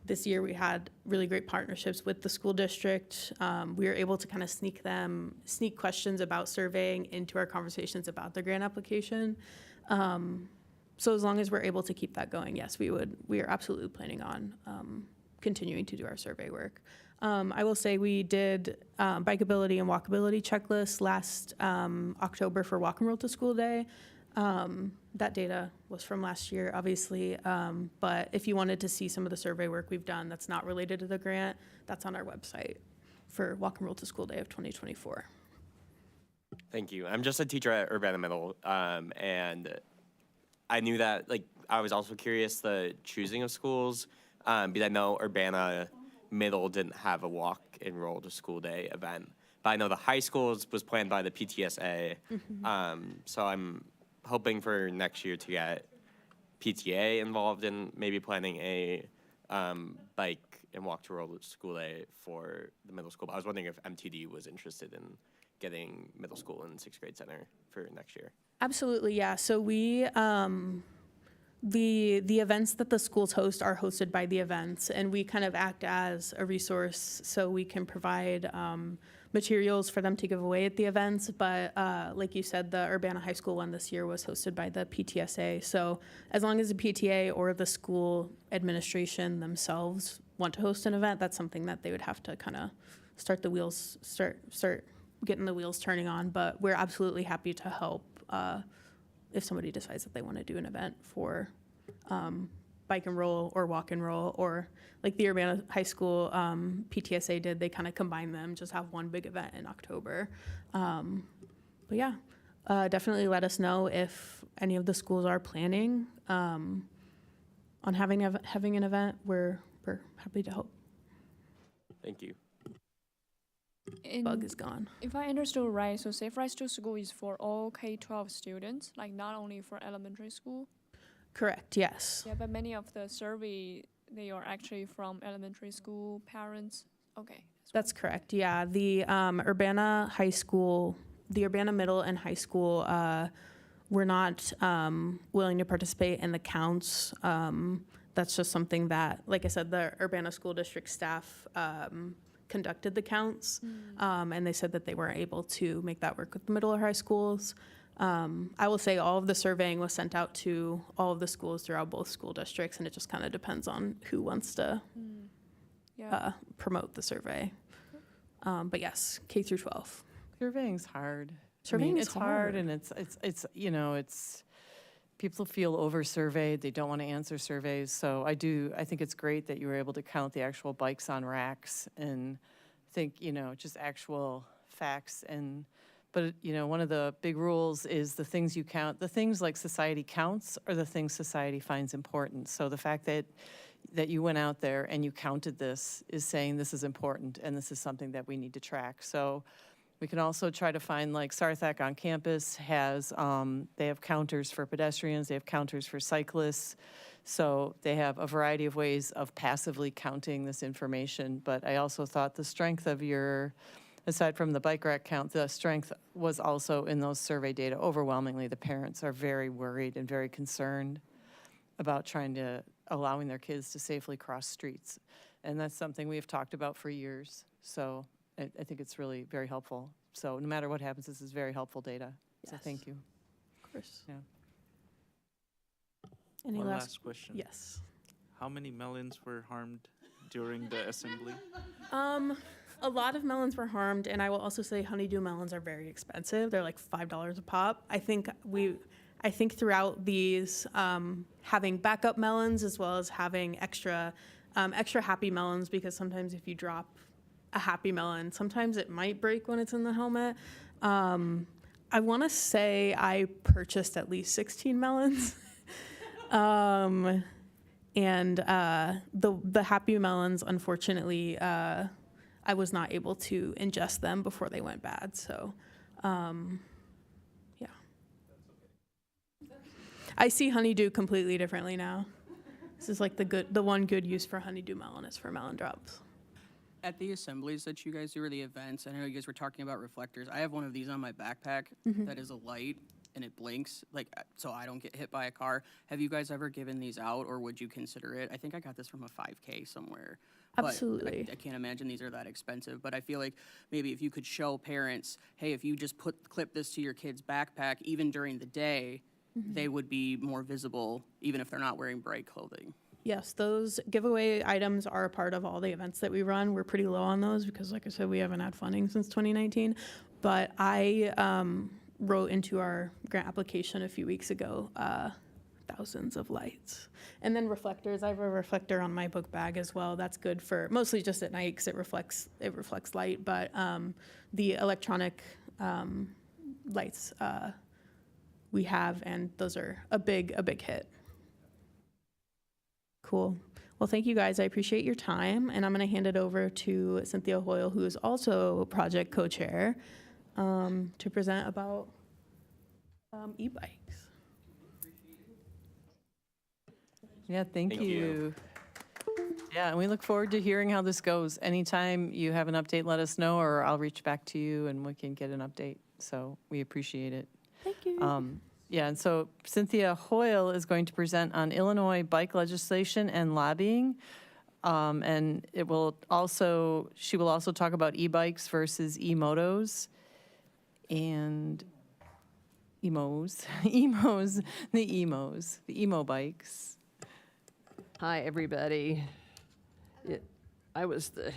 this year we had really great partnerships with the school district. We were able to kind of sneak questions about surveying into our conversations about the grant application. So as long as we're able to keep that going, yes, we are absolutely planning on continuing to do our survey work. I will say we did bikeability and walkability checklists last October for Walk and Roll to School Day. That data was from last year, obviously, but if you wanted to see some of the survey work we've done that's not related to the grant, that's on our website for Walk and Roll to School Day of 2024. Thank you. I'm just a teacher at Urbana Middle, and I knew that, I was also curious the choosing of schools, because I know Urbana Middle didn't have a Walk and Roll to School Day event, but I know the high schools was planned by the PTSA, so I'm hoping for next year to get PTA involved in maybe planning a bike and walk to roll school day for the middle school. But I was wondering if MTD was interested in getting middle school and 6th grade center for next year. Absolutely, yeah. So we, the events that the schools host are hosted by the events, and we kind of act as a resource so we can provide materials for them to give away at the events. But like you said, the Urbana High School one this year was hosted by the PTSA. So as long as the PTA or the school administration themselves want to host an event, that's something that they would have to kind of start getting the wheels turning on. But we're absolutely happy to help if somebody decides that they want to do an event for bike and roll or walk and roll, or like the Urbana High School PTSA did, they kind of combine them, just have one big event in October. But yeah, definitely let us know if any of the schools are planning on having an event. We're happy to help. Thank you. Bug is gone. If I understood right, so Safe Rides to School is for all K-12 students, like not only for elementary school? Correct, yes. Yeah, but many of the survey, they are actually from elementary school parents. Okay. That's correct, yeah. The Urbana High School, the Urbana Middle and High School were not willing to participate in the counts. That's just something that, like I said, the Urbana School District staff conducted the counts, and they said that they weren't able to make that work with the middle or high schools. I will say all of the surveying was sent out to all of the schools throughout both school districts, and it just kind of depends on who wants to promote the survey. But yes, K through 12. Surveying's hard. Surveying is it's hard, hard. and it's people feel over-surveyed. They don't want to answer surveys. So I think it's great that you were able to count the actual bikes on racks and think, just actual facts. But one of the big rules is the things you count, the things like society counts are the things society finds important. So the fact that you went out there and you counted this is saying this is important and this is something that we need to track. So we can also try to find, like Sarthak on campus has, they have counters for pedestrians, they have counters for cyclists. So they have a variety of ways of passively counting this information. But I also thought the strength of aside from the bike rack count, the strength was also in those survey data. Overwhelmingly, the parents are very worried and very concerned about allowing their kids to safely cross streets. And that's something we have talked about for years. So I think it's really very helpful. So no matter what happens, this is very helpful data. So Yes. thank you. Of course. Yeah. Any One last? last question. Yes. How many melons were harmed during the assembly? A lot of melons were harmed, and I will also say honeydew melons are very expensive. They're like $5 a pop. I think throughout these, having backup melons as well as having extra happy melons, because sometimes if you drop a happy melon, sometimes it might break when it's in the helmet. I want to say I purchased at least 16 melons. And the happy melons, unfortunately, I was not able to ingest them before they went bad. So, yeah. I see honeydew completely differently now. This is like the one good use for honeydew melon is for melon drops. At the assemblies that you guys do, or the events, I know you guys were talking about reflectors. I have one of these on my backpack that is a light and it blinks, so I don't get hit by a car. Have you guys ever given these out, or would you consider it? I think I got this from a 5K somewhere. Absolutely. I can't imagine these are that expensive, but I feel like maybe if you could show parents, hey, if you just clip this to your kid's backpack, even during the day, they would be more visible, even if they're not wearing bright clothing. Yes, those giveaway items are a part of all the events that we run. We're pretty low on those because, like I said, we haven't had funding since 2019. But I wrote into our grant application a few weeks ago thousands of lights. And then reflectors. I have a reflector on my book bag as well. That's good for mostly just at night because it reflects light. But the electronic lights we have, and those are a big hit. Cool. Well, thank you guys. I appreciate your time. And I'm going to hand it over to Cynthia Hoyle, who is also project co-chair, to present about e-bikes. Yeah, thank you. Yeah, and we look forward to hearing how this goes. Anytime you have an update, let us know, or I'll reach back to you and we can get an update. So we appreciate it. Thank you. Yeah, and so Cynthia Hoyle is going to present on Illinois bike legislation and lobbying. And she will also talk about e-bikes versus e-motos and the emo bikes. Hi, everybody. I was the, having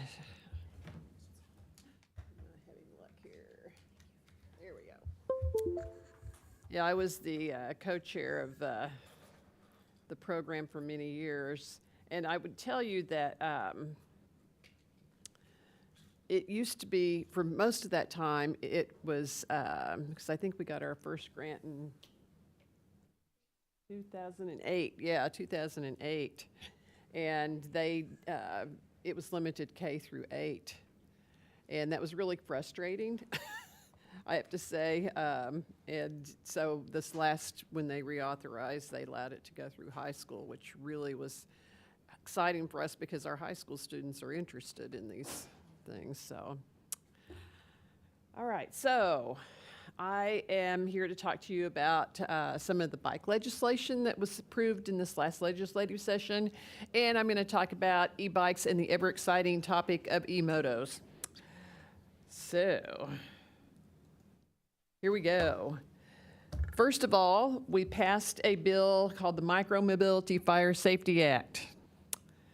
luck here. There we go. Yeah, I was the co-chair of the program for many years, and I would tell you that it used to be, for most of that time, it was, because I think we got our first grant in 2008. Yeah, 2008. And it was limited K through 8. And that was really frustrating, I have to say. And so this last, when they reauthorized, they allowed it to go through high school, which really was exciting for us because our high school students are interested in these things. So, all right, so I am here to talk to you about some of the bike legislation that was approved in this last legislative session, and I'm going to talk about e-bikes and the ever exciting topic of e-motos. So, here we go. First of all, we passed a bill called the Micro Mobility Fire Safety Act.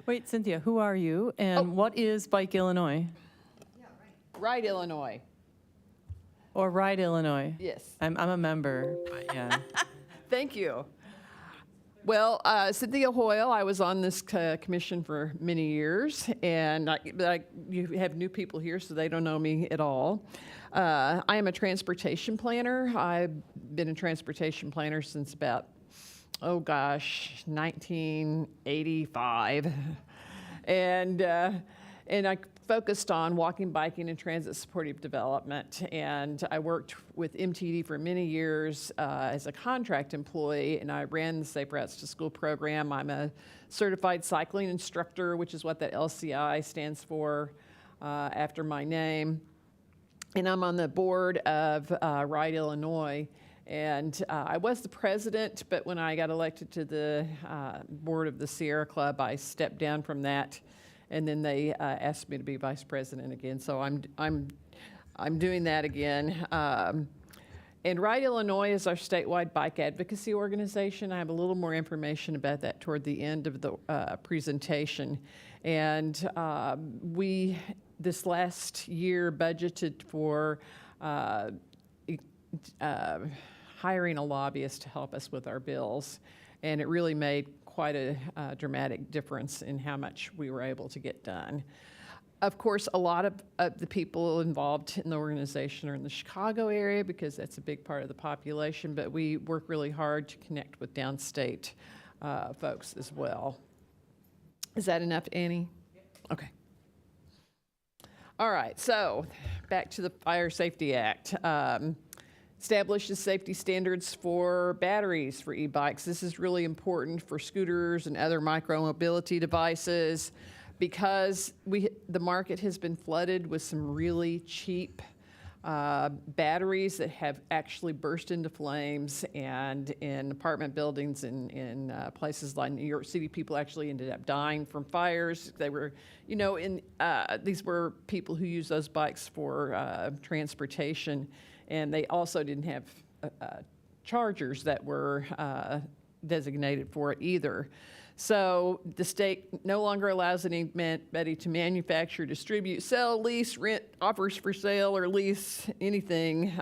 Wait, Cynthia, who are you and what is Bike Illinois Right, Illinois. or Ride Illinois? Yes. I'm a member, but yeah. Thank you. Well, Cynthia Hoyle, I was on this commission for many years, and you have new people here, so they don't know me at all. I am a transportation planner. I've been a transportation planner since about, 1985. And I focused on walking, biking, and transit supportive development. And I worked with MTD for many years as a contract employee, and I ran the Safe Routes to School program. I'm a certified cycling instructor, which is what the LCI stands for after my name. And I'm on the board of Ride Illinois. And I was the president, but when I got elected to the board of the Sierra Club, I stepped down from that. And then they asked me to be vice president again, so I'm doing that again. And Ride Illinois is our statewide bike advocacy organization. I have a little more information about that toward the end of the presentation. And we this last year budgeted for hiring a lobbyist to help us with our bills, and it really made quite a dramatic difference in how much we were able to get done. Of course, a lot of the people involved in the organization are in the Chicago area because that's a big part of the population, but we work really hard to connect with downstate folks as well. Is that enough, Annie? Okay. All right, so back to the Fire Safety Act. Establishes safety standards for batteries for e-bikes. This is really important for scooters and other micro-mobility devices because the market has been flooded with some really cheap batteries that have actually burst into flames, and in apartment buildings in places like New York City, people actually ended up dying from fires. They were, these were people who use those bikes for transportation. And they also didn't have chargers that were designated for it either. So the state no longer allows anybody to manufacture, distribute, sell, lease, rent, offers for sale, or lease anything,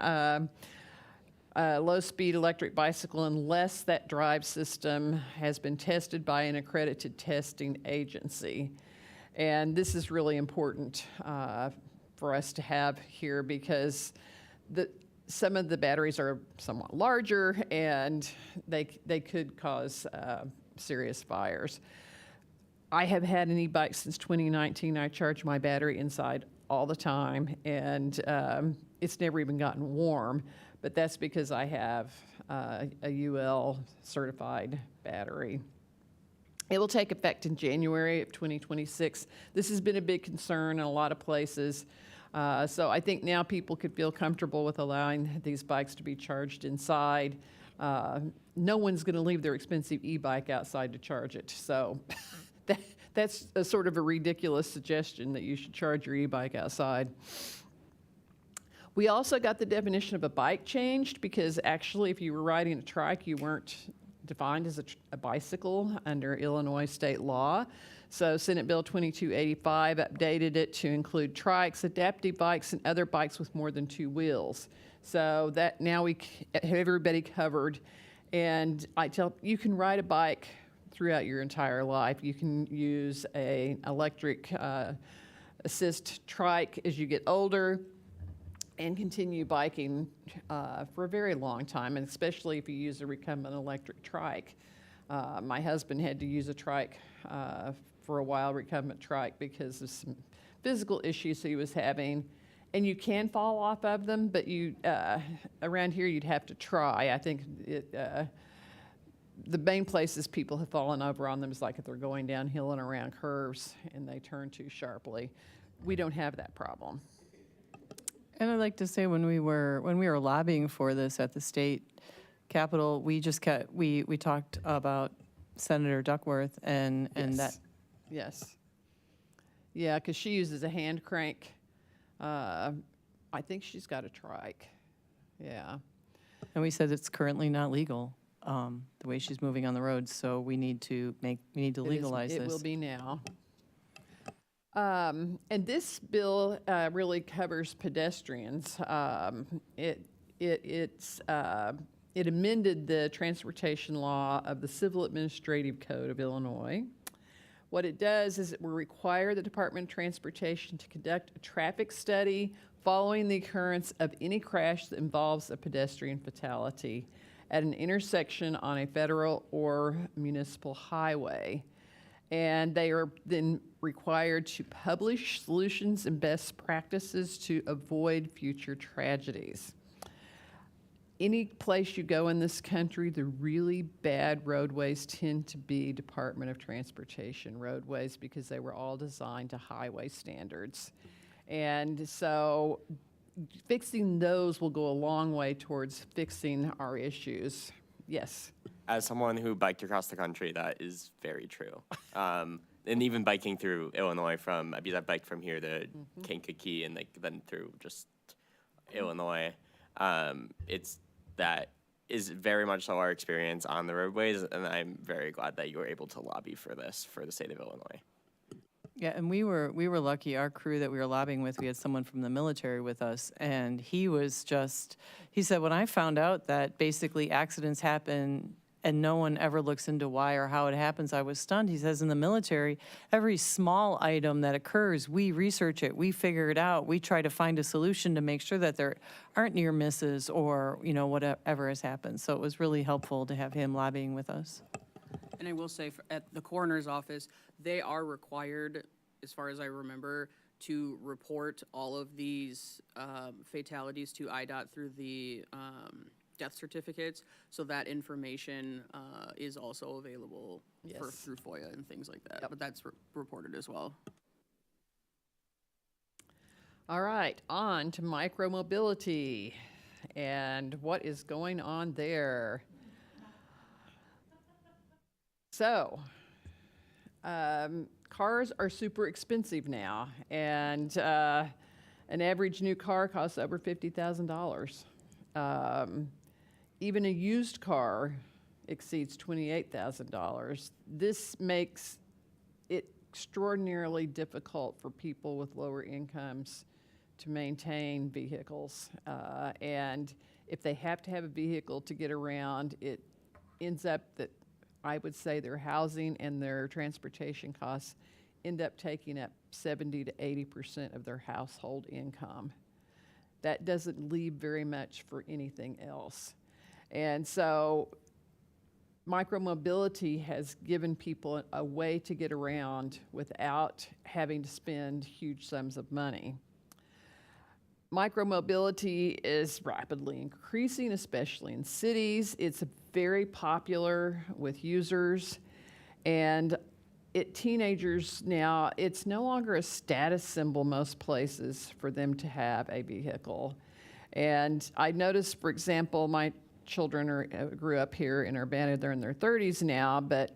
low-speed electric bicycle unless that drive system has been tested by an accredited testing agency. And this is really important for us to have here because some of the batteries are somewhat larger and they could cause serious fires. I have had an e-bike since 2019. I charge my battery inside all the time, and it's never even gotten warm, but that's because I have a UL certified battery. It will take effect in January of 2026. This has been a big concern in a lot of places. So I think now people could feel comfortable with allowing these bikes to be charged inside. No one's going to leave their expensive e-bike outside to charge it. So that's a sort of a ridiculous suggestion that you should charge your e-bike outside. We also got the definition of a bike changed because actually if you were riding a trike, you weren't defined as a bicycle under Illinois state law. So Senate Bill 2285 updated it to include trikes, adaptive bikes, and other bikes with more than 2 wheels. So that now we have everybody covered. And I tell you can ride a bike throughout your entire life. You can use an electric assist trike as you get older and continue biking for a very long time, and especially if you use a recumbent electric trike. My husband had to use a trike for a while, recumbent trike, because of some physical issues he was having. And you can fall off of them, but you around here you'd have to try. I think the main places people have fallen over on them is like if they're going downhill and around curves and they turn too sharply. We don't have that problem. And I'd like to say when we were lobbying for this at the state capitol, we talked about Senator Duckworth and Yes. that. Yes. Yeah, because she uses a hand crank. I think she's got a trike. Yeah. And we said it's currently not legal. the way she's moving on the roads. So we need to legalize this. It will be now. And this bill really covers pedestrians. It amended the transportation law of the Civil Administrative Code of Illinois. What it does is it will require the Department of Transportation to conduct a traffic study following the occurrence of any crash that involves a pedestrian fatality at an intersection on a federal or municipal highway. And they are then required to publish solutions and best practices to avoid future tragedies. Any place you go in this country, the really bad roadways tend to be Department of Transportation roadways because they were all designed to highway standards. And so fixing those will go a long way towards fixing our issues. Yes. As someone who biked across the country, that is very true. And even biking through Illinois because I biked from here to Kankakee and then through just Illinois. That is very much so our experience on the roadways, and I'm very glad that you were able to lobby for this for the state of Illinois. Yeah, and we were lucky. Our crew that we were lobbying with, we had someone from the military with us, and he said, when I found out that basically accidents happen and no one ever looks into why or how it happens, I was stunned. He says in the military, every small item that occurs, we research it, we figure it out, we try to find a solution to make sure that there aren't near misses or, whatever has happened. So it was really helpful to have him lobbying with us. And I will say, at the coroner's office, they are required, as far as I remember, to report all of these fatalities to IDOT through the death certificates, so that information is also available through FOIA and things like that. Yep. But that's reported as well. All right, on to micromobility and what is going on there. So, cars are super expensive now, and an average new car costs over $50,000. Even a used car exceeds $28,000. This makes it extraordinarily difficult for people with lower incomes to maintain vehicles. And if they have to have a vehicle to get around, it ends up that I would say their housing and their transportation costs end up taking up 70 to 80% of their household income. That doesn't leave very much for anything else. And so micromobility has given people a way to get around without having to spend huge sums of money. Micromobility is rapidly increasing, especially in cities. It's very popular with users. And teenagers now, it's no longer a status symbol most places for them to have a vehicle. And I noticed, for example, my children grew up here in Urbana. They're in their 30s now, but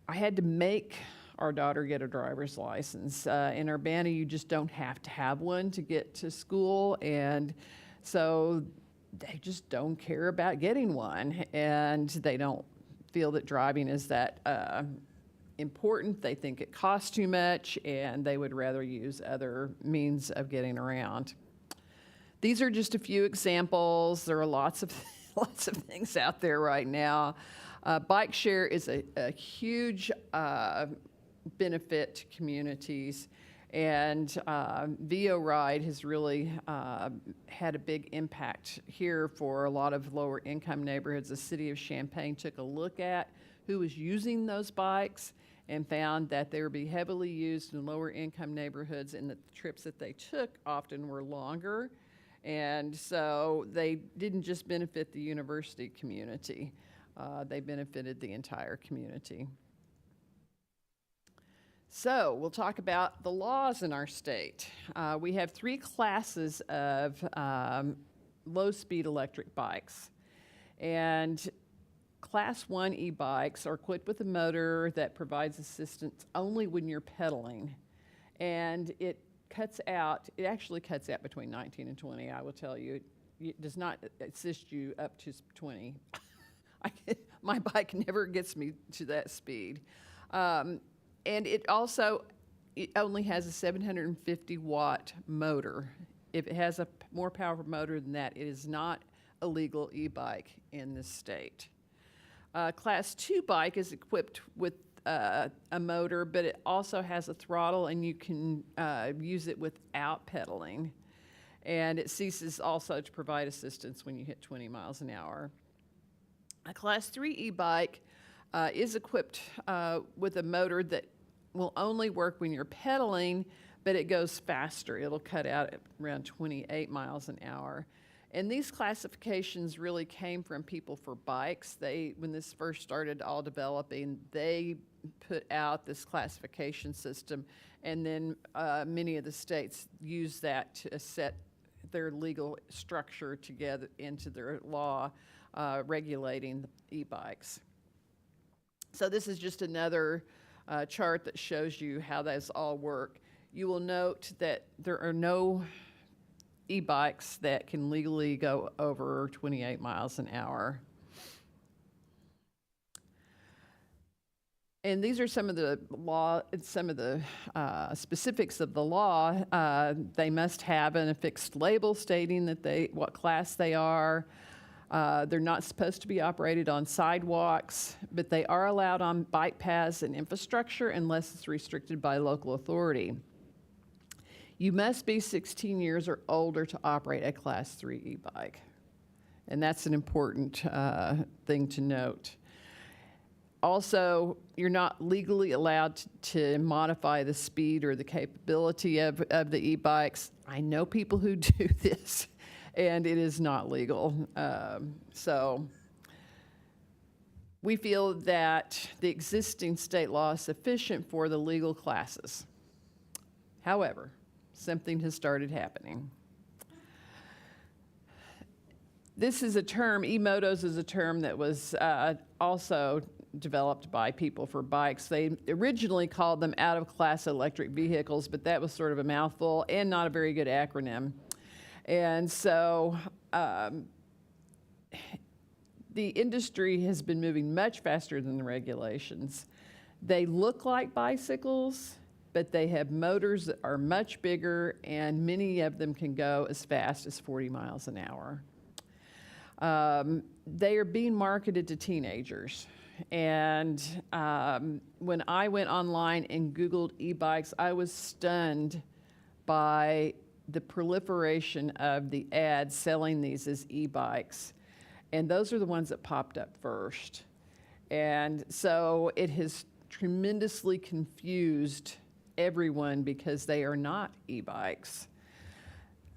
I had to make our daughter get a driver's license. In Urbana, you just don't have to have one to get to school, and so they just don't care about getting one, and they don't feel that driving is that important. They think it costs too much, and they would rather use other means of getting around. These are just a few examples. There are lots of things out there right now. Bike share is a huge benefit to communities, and VO Ride has really had a big impact here for a lot of lower income neighborhoods. The city of Champaign took a look at who was using those bikes and found that they would be heavily used in lower income neighborhoods, and the trips that they took often were longer. And so they didn't just benefit the university community, they benefited the entire community. So we'll talk about the laws in our state. We have 3 classes of low-speed electric bikes. And Class 1 e-bikes are equipped with a motor that provides assistance only when you're pedaling. And it actually cuts out between 19 and 20, I will tell you. It does not assist you up to 20. My bike never gets me to that speed. And it only has a 750 watt motor. If it has a more powerful motor than that, it is not a legal e-bike in this state. Class 2 bike is equipped with a motor, but it also has a throttle, and you can use it without pedaling. And it ceases also to provide assistance when you hit 20 miles an hour. A Class 3 e-bike is equipped with a motor that will only work when you're pedaling, but it goes faster. It'll cut out at around 28 miles an hour. And these classifications really came from People for Bikes. When this first started all developing, they put out this classification system, and then many of the states use that to set their legal structure together into their law regulating e-bikes. So this is just another chart that shows you how those all work. You will note that there are no e-bikes that can legally go over 28 miles an hour. And these are some of the specifics of the law. They must have an affixed label stating that what class they are. They're not supposed to be operated on sidewalks, but they are allowed on bike paths and infrastructure unless it's restricted by local authority. You must be 16 years or older to operate a Class 3 e-bike. And that's an important thing to note. Also, you're not legally allowed to modify the speed or the capability of the e-bikes. I know people who do this, and it is not legal. So we feel that the existing state law is sufficient for the legal classes. However, something has started happening. This is a term, e-motos is a term that was also developed by People for Bikes. They originally called them out-of-class electric vehicles, but that was sort of a mouthful and not a very good acronym. And so the industry has been moving much faster than the regulations. They look like bicycles, but they have motors that are much bigger, and many of them can go as fast as 40 miles an hour. They are being marketed to teenagers. And when I went online and Googled e-bikes, I was stunned by the proliferation of the ads selling these as e-bikes. And those are the ones that popped up first. And so it has tremendously confused everyone because they are not e-bikes.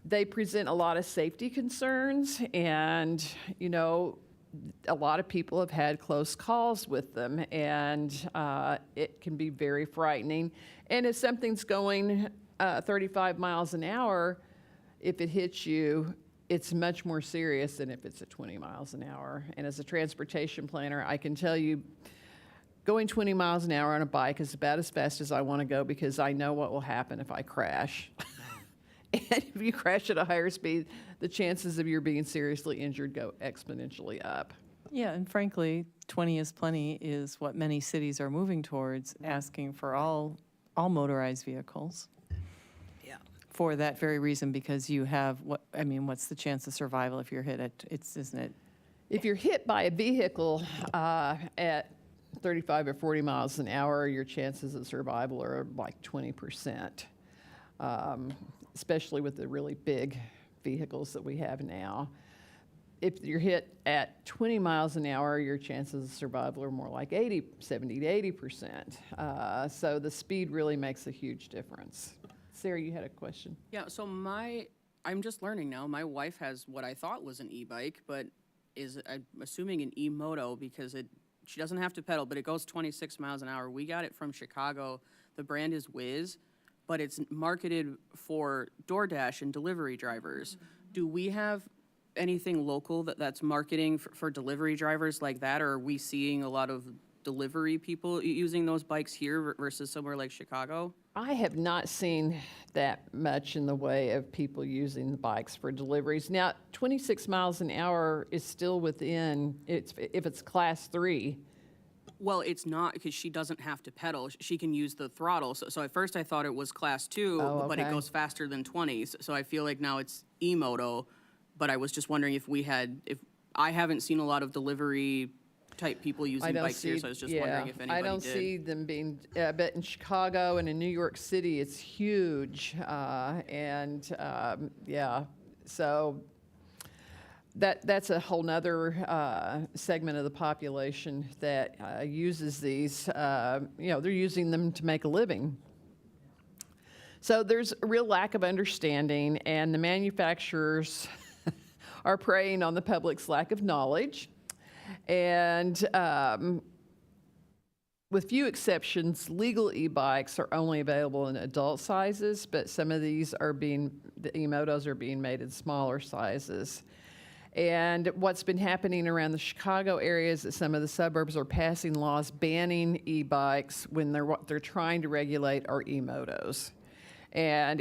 They present a lot of safety concerns, and a lot of people have had close calls with them, and it can be very frightening. And if something's going 35 miles an hour, if it hits you, it's much more serious than if it's at 20 miles an hour. And as a transportation planner, I can tell you, going 20 miles an hour on a bike is about as fast as I want to go, because I know what will happen if I crash. And if you crash at a higher speed, the chances of your being seriously injured go exponentially up. Yeah, and frankly, 20 is plenty is what many cities are moving towards, asking for all motorized vehicles. Yeah. For that very reason, because you have, what's the chance of survival if you're hit at, isn't it? If you're hit by a vehicle at 35 or 40 miles an hour, your chances of survival are like 20%, especially with the really big vehicles that we have now. If you're hit at 20 miles an hour, your chances of survival are more like 70 to 80%. So the speed really makes a huge difference. Sarah, you had a question? Yeah, so I'm just learning now. My wife has what I thought was an e-bike, but I'm assuming an e-moto, because she doesn't have to pedal, but it goes 26 miles an hour. We got it from Chicago. The brand is Whiz, but it's marketed for DoorDash and delivery drivers. Do we have anything local that's marketing for delivery drivers like that, or are we seeing a lot of delivery people using those bikes here versus somewhere like Chicago? I have not seen that much in the way of people using the bikes for deliveries. Now, 26 miles an hour is still within, if it's class 3. Well, it's not, because she doesn't have to pedal. She can use the throttle. So at first I thought it was class 2, Oh, but it okay. goes faster than 20. So I feel like now it's e-moto, but I was just wondering if I haven't seen a lot of delivery type people I using don't bikes here, see, so I was just wondering if anybody I don't did. see them being, but in Chicago and in New York City, it's huge. Yeah, so that's a whole nother segment of the population that uses these, they're using them to make a living. So there's a real lack of understanding, and the manufacturers are preying on the public's lack of knowledge. And with few exceptions, legal e-bikes are only available in adult sizes, but some of these the e-motos are being made in smaller sizes. And what's been happening around the Chicago area is that some of the suburbs are passing laws banning e-bikes when what they're trying to regulate are e-motos. And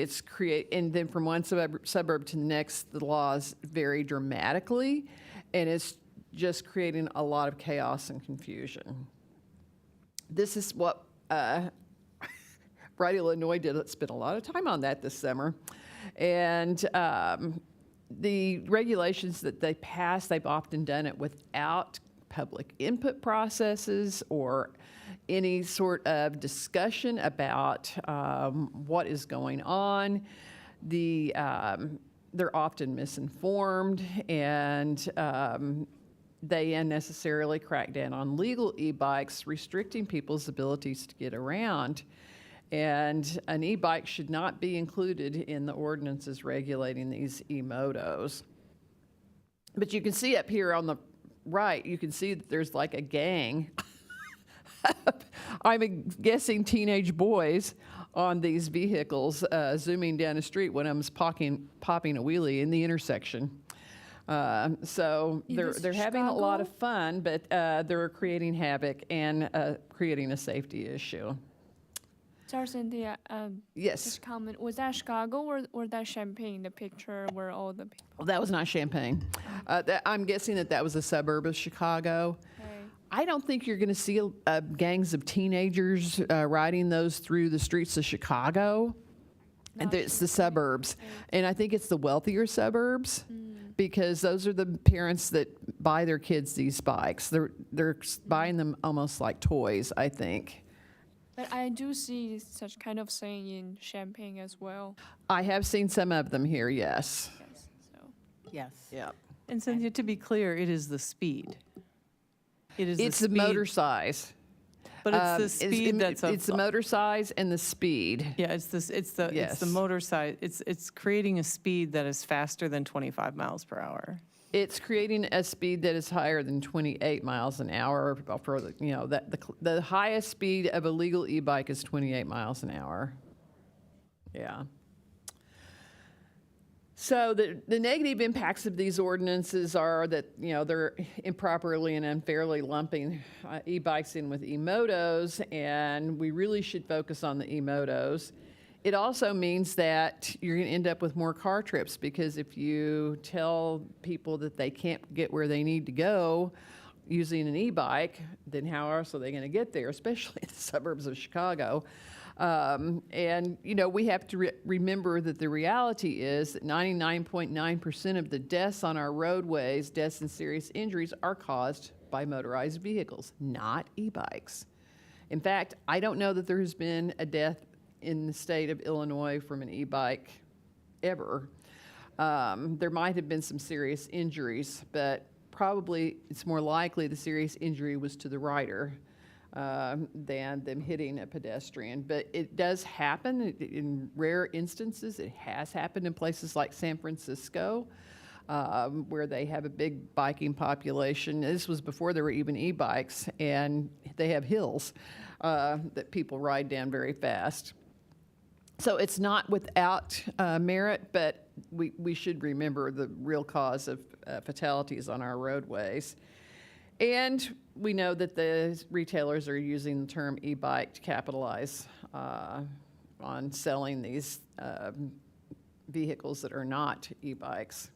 and then from one suburb to the next, the laws vary dramatically, and it's just creating a lot of chaos and confusion. This is what Bright Illinois did. Spent a lot of time on that this summer. And the regulations that they pass, they've often done it without public input processes or any sort of discussion about what is going on. They're often misinformed, and they unnecessarily crack down on legal e-bikes, restricting people's abilities to get around. And an e-bike should not be included in the ordinances regulating these e-motos. But you can see up here on the right, you can see that there's like a gang. I'm guessing teenage boys on these vehicles zooming down the street. One of them's popping a wheelie in the intersection. So they're having a lot of fun, but they're creating havoc and creating a safety issue. Sorry, Cynthia. Yes. Just comment. Was that Chicago or that Champaign, the picture where all the people? Well, that was not Champaign. I'm guessing that was a suburb of Chicago. Okay. I don't think you're going to see gangs of teenagers riding those through the streets of Chicago. And it's the suburbs. And I think it's the wealthier suburbs because those are the parents that buy their kids these bikes. They're buying them almost like toys, I think. But I do see such kind of thing in Champaign as well. I have seen some of them here, yes. Yes. So. Yes. Yeah. And Cynthia, to be clear, it is the speed. It's the motor size. But it's the speed it's the motor size and the speed. Yeah, it's the motor size. It's creating a speed that is faster than 25 miles per hour. It's creating a speed that is higher than 28 miles an hour. For the highest speed of a legal e-bike is 28 miles an hour. Yeah. So the negative impacts of these ordinances are that they're improperly and unfairly lumping e-bikes in with e-motos, and we really should focus on the e-motos. It also means that you're going to end up with more car trips because if you tell people that they can't get where they need to go using an e-bike, then how else are they going to get there, especially in the suburbs of Chicago? And we have to remember that the reality is that 99.9% of the deaths on our roadways, deaths and serious injuries, are caused by motorized vehicles, not e-bikes. In fact, I don't know that there has been a death in the state of Illinois from an e-bike ever. There might have been some serious injuries, but probably it's more likely the serious injury was to the rider than them hitting a pedestrian. But it does happen in rare instances. It has happened in places like San Francisco, where they have a big biking population. This was before there were even e-bikes, and they have hills that people ride down very fast. So it's not without merit, but we should remember the real cause of fatalities on our roadways. And we know that the retailers are using the term e-bike to capitalize on selling these vehicles that are not e-bikes.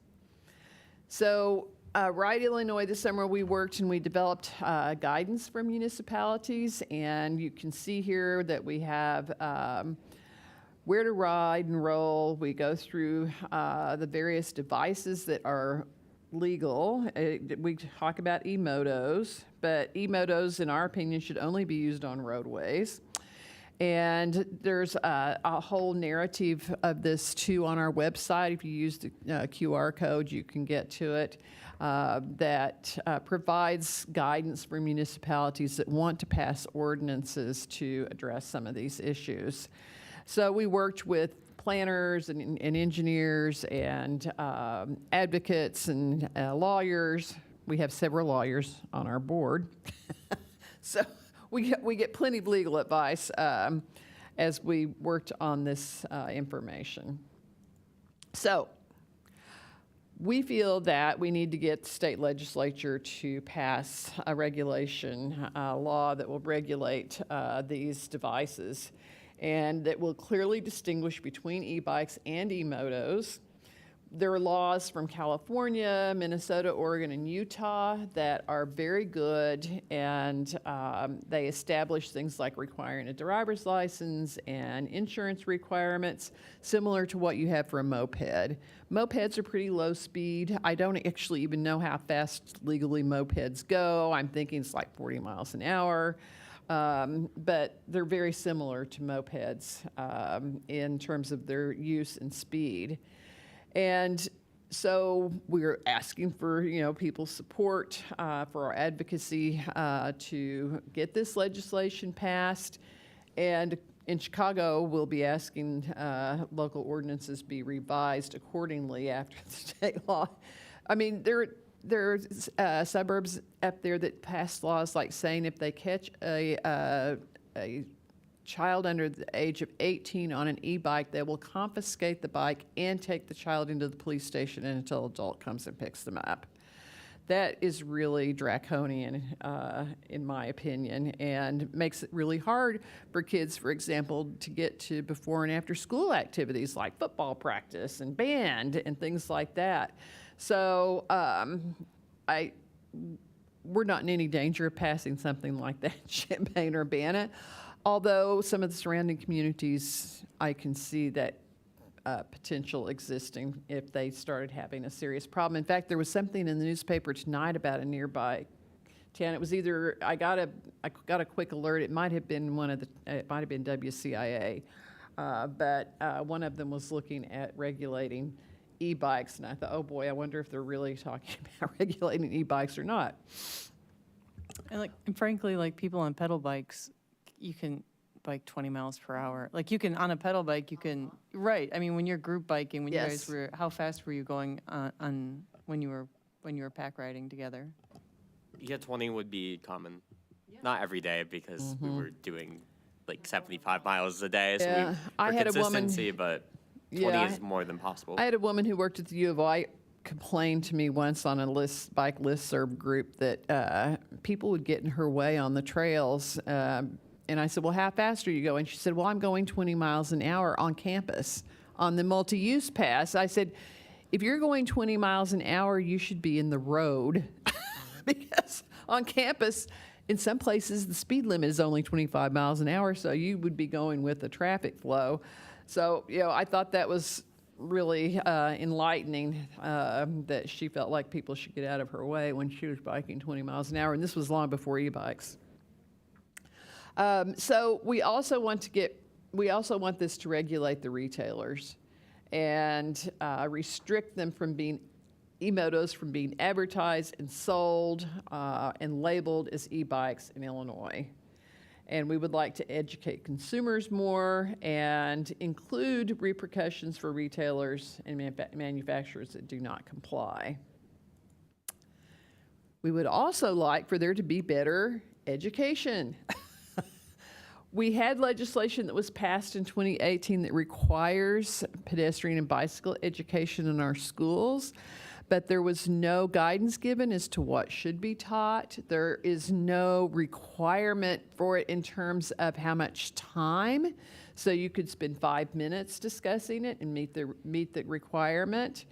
So, Right Illinois, this summer we worked and we developed guidance for municipalities, and you can see here that we have where to ride and roll. We go through the various devices that are legal. We talk about e-motos, but e-motos, in our opinion, should only be used on roadways. And there's a whole narrative of this too on our website. If you use the QR code, you can get to it. That provides guidance for municipalities that want to pass ordinances to address some of these issues. So we worked with planners and engineers and advocates and lawyers. We have several lawyers on our board. So we get plenty of legal advice as we worked on this information. So we feel that we need to get the state legislature to pass a regulation law that will regulate these devices and that will clearly distinguish between e-bikes and e-motos. There are laws from California, Minnesota, Oregon, and Utah that are very good, and they establish things like requiring a driver's license and insurance requirements, similar to what you have for a moped. Mopeds are pretty low speed. I don't actually even know how fast legally mopeds go. I'm thinking it's like 40 miles an hour. But they're very similar to mopeds in terms of their use and speed. And so we're asking for, people's support for our advocacy to get this legislation passed. And in Chicago, we'll be asking local ordinances be revised accordingly after the state law. I mean, there are suburbs up there that pass laws like saying if they catch a child under the age of 18 on an e-bike, they will confiscate the bike and take the child into the police station until an adult comes and picks them up. That is really draconian, in my opinion, and makes it really hard for kids, for example, to get to before and after school activities like football practice and band and things like that. So we're not in any danger of passing something like that in Champaign-Urbana, although some of the surrounding communities, I can see that potential existing if they started having a serious problem. In fact, there was something in the newspaper tonight about a nearby town. It was either I got a quick alert. It might have been it might have been WCIA, but one of them was looking at regulating e-bikes, and I thought, oh boy, I wonder if they're really talking about regulating e-bikes or not. And frankly, people on pedal bikes, you can bike 20 miles per hour. You can, on a pedal bike, you can, right. I mean, when you're group biking, when you guys were, how fast were you going on when you were pack riding together? Yeah, 20 would be common. Not every day because we were doing 75 miles a day. So Yeah, I had a woman. consistency, but 20 is more than possible. I had a woman who worked at the U of I complained to me once on a bike listserv group that people would get in her way on the trails. And I said, well, how fast are you going? She said, well, I'm going 20 miles an hour on campus on the multi-use pass. I said, if you're going 20 miles an hour, you should be in the road because on campus, in some places, the speed limit is only 25 miles an hour, so you would be going with the traffic flow. So, I thought that was really enlightening that she felt like people should get out of her way when she was biking 20 miles an hour, and this was long before e-bikes. So we also want this to regulate the retailers and restrict them from e-motos from being advertised and sold and labeled as e-bikes in Illinois. And we would like to educate consumers more and include repercussions for retailers and manufacturers that do not comply. We would also like for there to be better education. We had legislation that was passed in 2018 that requires pedestrian and bicycle education in our schools, but there was no guidance given as to what should be taught. There is no requirement for it in terms of how much time. So you could spend 5 minutes discussing it and meet the requirement.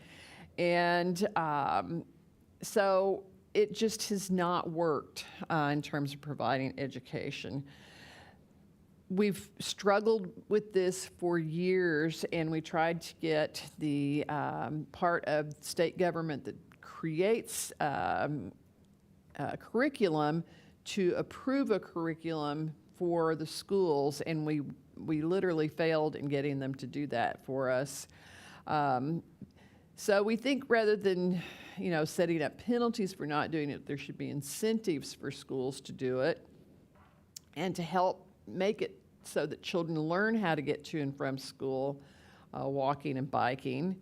And so it just has not worked in terms of providing education. We've struggled with this for years, and we tried to get the part of state government that creates curriculum to approve a curriculum for the schools, and we literally failed in getting them to do that for us. So we think rather than, setting up penalties for not doing it, there should be incentives for schools to do it and to help make it so that children learn how to get to and from school, walking and biking,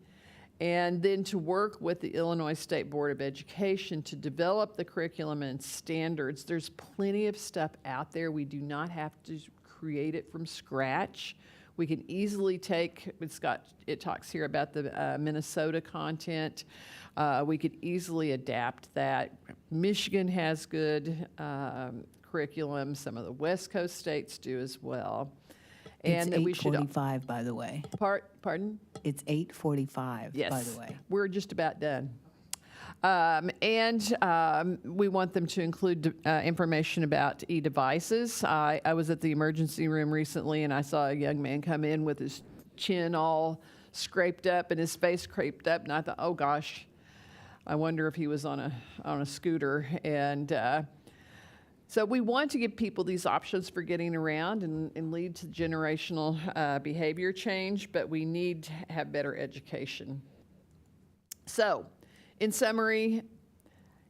and then to work with the Illinois State Board of Education to develop the curriculum and standards. There's plenty of stuff out there. We do not have to create it from scratch. We can easily take, it talks here about the Minnesota content. We could easily adapt that. Michigan has good curriculum. Some of the West Coast states do as well. It's And we should 8:45, by the way. Pardon? It's 8:45, Yes. by the way. We're just about done. We want them to include information about e-devices. I was at the emergency room recently, and I saw a young man come in with his chin all scraped up and his face scraped up, and I thought, oh gosh, I wonder if he was on a scooter. And so we want to give people these options for getting around and lead to generational behavior change, but we need to have better education. So, in summary,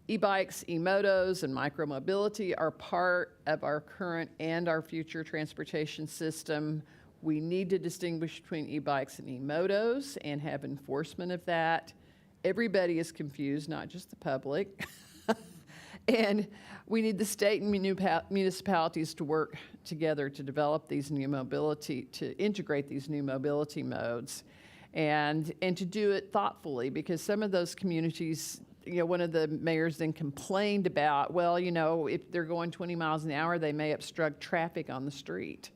e-bikes, e-motos, and micromobility are part of our current and our future transportation system. We need to distinguish between e-bikes and e-motos and have enforcement of that. Everybody is confused, not just the public. And we need the state and municipalities to work together to develop these new mobility, to integrate these new mobility modes. And to do it thoughtfully, because some of those communities, one of the mayors then complained about, well, if they're going 20 miles an hour, they may obstruct traffic on the street.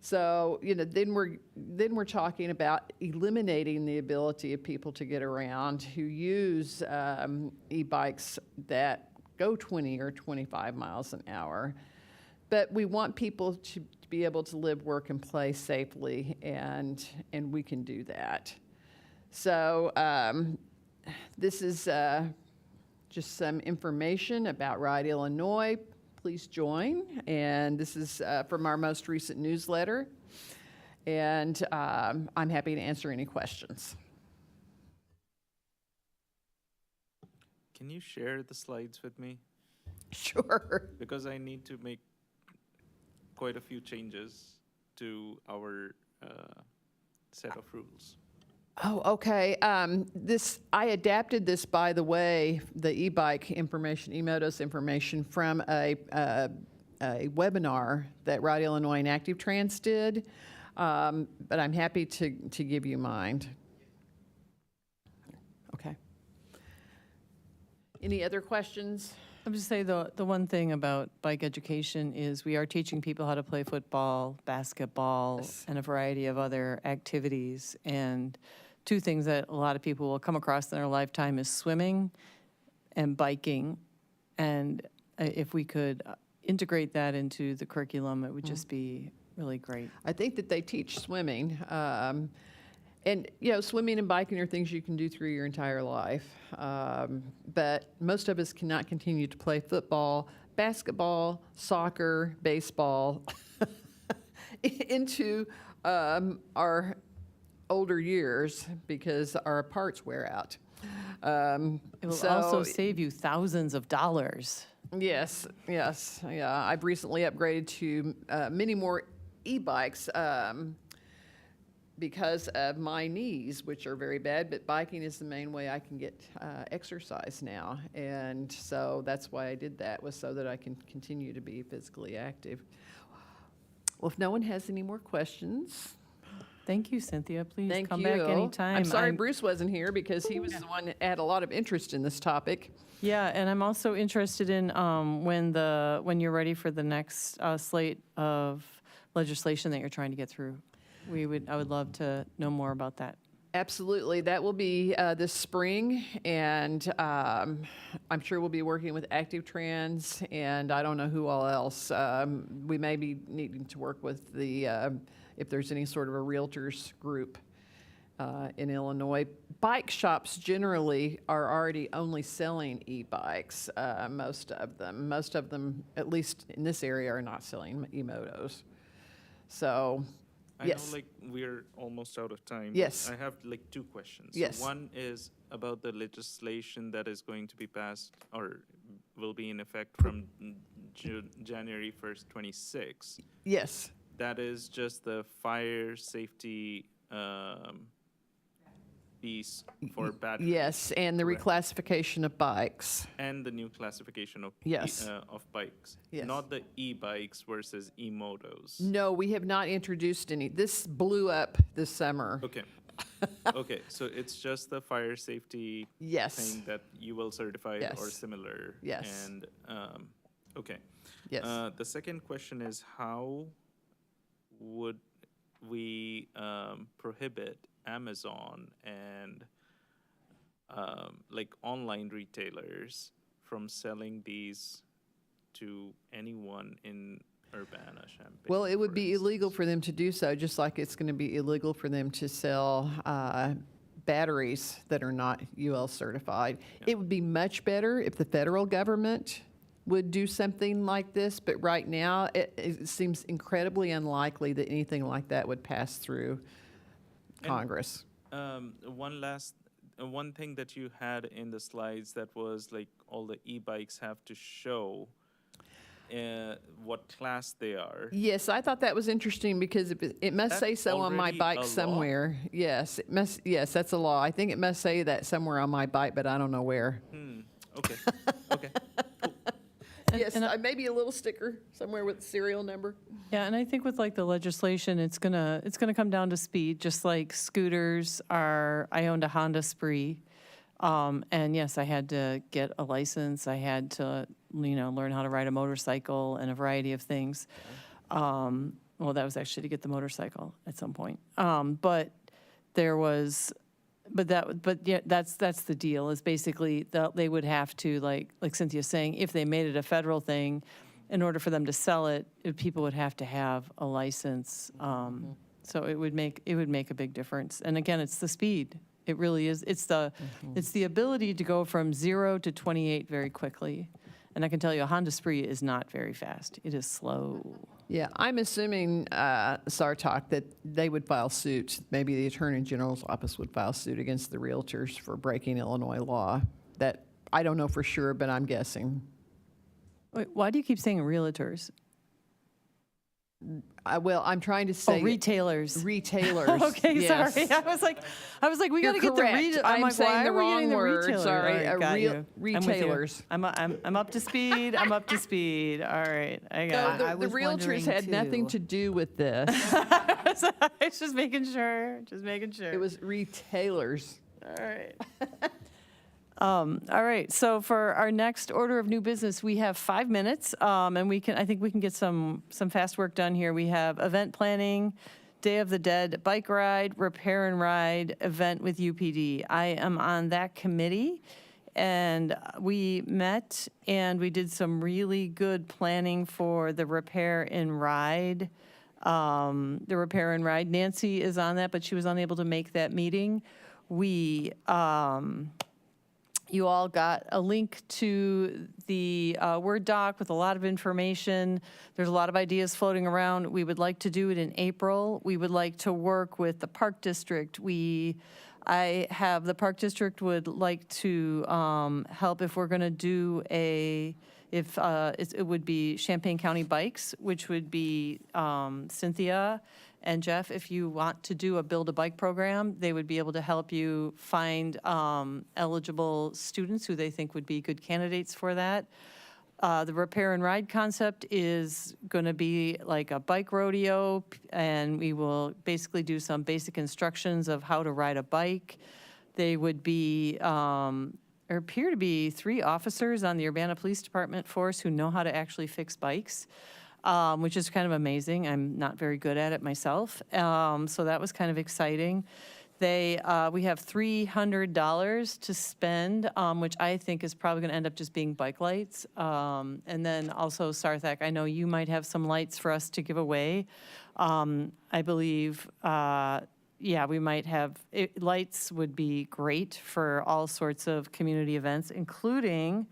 So, then we're talking about eliminating the ability of people to get around who use e-bikes that go 20 or 25 miles an hour. But we want people to be able to live, work, and play safely, and we can do that. So this is just some information about Ride Illinois. Please join. And this is from our most recent newsletter. And I'm happy to answer any questions. Can you share the slides with me? Sure. Because I need to make quite a few changes to our set of rules. Oh, okay. I adapted this, by the way, the e-bike information, e-motos information from a webinar that Ride Illinois and Active Trans did, but I'm happy to give you mine. Okay. Any other questions? I would just say the one thing about bike education is we are teaching people how to play football, basketball, Yes. and a variety of other activities. And two things that a lot of people will come across in their lifetime is swimming and biking. And if we could integrate that into the curriculum, it would just be really great. I think that they teach swimming. And, swimming and biking are things you can do through your entire life. But most of us cannot continue to play football, basketball, soccer, baseball into our older years because our parts wear out. It will also save you thousands of dollars. Yes. Yeah. I've recently upgraded to many more e-bikes because of my knees, which are very bad, but biking is the main way I can get exercise now. And so that's why I did that, was so that I can continue to be physically active. Well, if no one has any more questions, Thank you, Cynthia. Please Thank come you. back anytime. I'm sorry Bruce wasn't here because he was the one that had a lot of interest in this topic. Yeah, and I'm also interested in when you're ready for the next slate of legislation that you're trying to get through. I would love to know more about that. Absolutely. That will be this spring, and I'm sure we'll be working with Active Trans, and I don't know who all else. We may be needing to work with if there's any sort of a realtors group in Illinois. Bike shops generally are already only selling e-bikes, most of them. Most of them, at least in this area, are not selling e-motos. So... I Yes. know, like, we're almost out of time. but Yes. I have, like, two questions. Yes. So one is about the legislation that is going to be passed or will be in effect from January 1st, 26. Yes. That is just the fire safety piece for batteries. Yes, and the Correct. reclassification of bikes. And the new classification of Yes. of bikes. Yes. Not the e-bikes versus e-motos. No, we have not introduced any. This blew up this summer. Okay. Okay, so it's just the fire safety Yes. thing that you will certify or Yes. similar. Yes. And okay. Yes. The second question is how would we prohibit Amazon and like online retailers from selling these to anyone in Urbana, Champaign? Well, it would for be instance? illegal for them to do so, just like it's going to be illegal for them to sell batteries that are not UL certified. It would be much better if the federal government would do something like this, but right now it seems incredibly unlikely that anything like that would pass through And- Congress. One thing that you had in the slides that was like all the e-bikes have to show what class they are. Yes, I thought that was interesting because it must That say so on my already a bike law? somewhere. Yes, it must. Yes, that's a law. I think it must say that somewhere on my bike, but I don't know where. Okay, okay. Yes, and maybe a little sticker somewhere with the serial number. Yeah, and I think with like the legislation, it's gonna come down to speed, just like scooters are. I owned a Honda Spree, and yes, I had to get a license. I had to, learn how to ride a motorcycle and a variety of things. Well, that was actually to get the motorcycle at some point. But there was, but yeah, that's the deal. Is basically they would have to like Cynthia's saying, if they made it a federal thing, in order for them to sell it, people would have to have a license. So it would make a big difference. And again, it's the speed. It really is. It's the ability to go from 0 to 28 very quickly. And I can tell you, a Honda Spree is not very fast. It is slow. Yeah, I'm assuming, Sartok, that they would file suit. Maybe the Attorney General's office would file suit against the realtors for breaking Illinois law. That, I don't know for sure, but I'm guessing. Wait, why do you keep saying realtors? Well, I'm trying to say. Retailers. Retailers. Okay, yes. sorry. I was like, we got to get the correct. I'm like, saying why the are we wrong getting the word. retailer? Sorry, All right, got you. I'm with you. retailers. I'm up to speed. I'm up to speed. All right, I got No, it. I the was realtors wondering, had nothing too. to do with this. I was just making sure. It was retailers. All right. All right. So for our next order of new business, we have 5 minutes, and I think we can get some fast work done here. We have event planning, Day of the Dead, bike ride, repair and ride, event with UPD. I am on that committee, and we met and we did some really good planning for the repair and ride. Nancy is on that, but she was unable to make that meeting. You all got a link to the Word doc with a lot of information. There's a lot of ideas floating around. We would like to do it in April. We would like to work with the Park District. The Park District would like to help if we're going to do it would be Champaign County Bikes, which would be Cynthia and Jeff. If you want to do a Build a Bike program, they would be able to help you find eligible students who they think would be good candidates for that. The repair and ride concept is going to be like a bike rodeo, and we will basically do some basic instructions of how to ride a bike. They would be, there appear to be 3 officers on the Urbana Police Department force who know how to actually fix bikes, which is kind of amazing. I'm not very good at it myself, so that was kind of exciting. We have $300 to spend, which I think is probably going to end up just being bike lights. And then also, Sarthak, I know you might have some lights for us to give away. I believe, yeah, we might have, lights would be great for all sorts of community events, including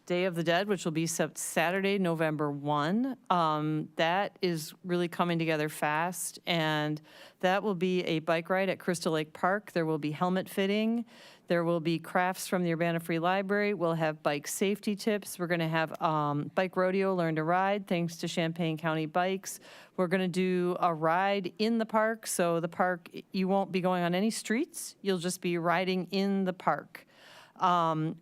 Day of the Dead, which will be Saturday, November 1. That is really coming together fast, and that will be a bike ride at Crystal Lake Park. There will be helmet fitting. There will be crafts from the Urbana Free Library. We'll have bike safety tips. We're going to have bike rodeo, learn to ride, thanks to Champaign County Bikes. We're going to do a ride in the park. So the park, you won't be going on any streets. You'll just be riding in the park.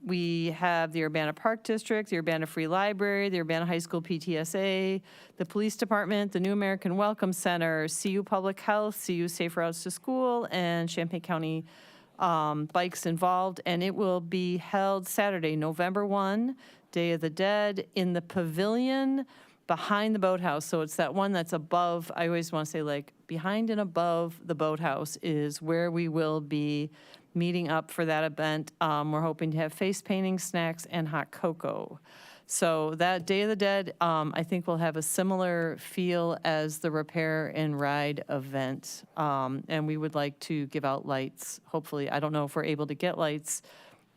We have the Urbana Park District, the Urbana Free Library, the Urbana High School PTSA, the Police Department, the New American Welcome Center, CU Public Health, CU Safe Routes to School, and Champaign County Bikes involved. And it will be held Saturday, November 1, Day of the Dead, in the pavilion behind the boathouse. So it's that one that's above, I always want to say like behind and above the boathouse is where we will be meeting up for that event. We're hoping to have face painting, snacks, and hot cocoa. So that Day of the Dead, I think will have a similar feel as the repair and ride event. And we would like to give out lights, hopefully. I don't know if we're able to get lights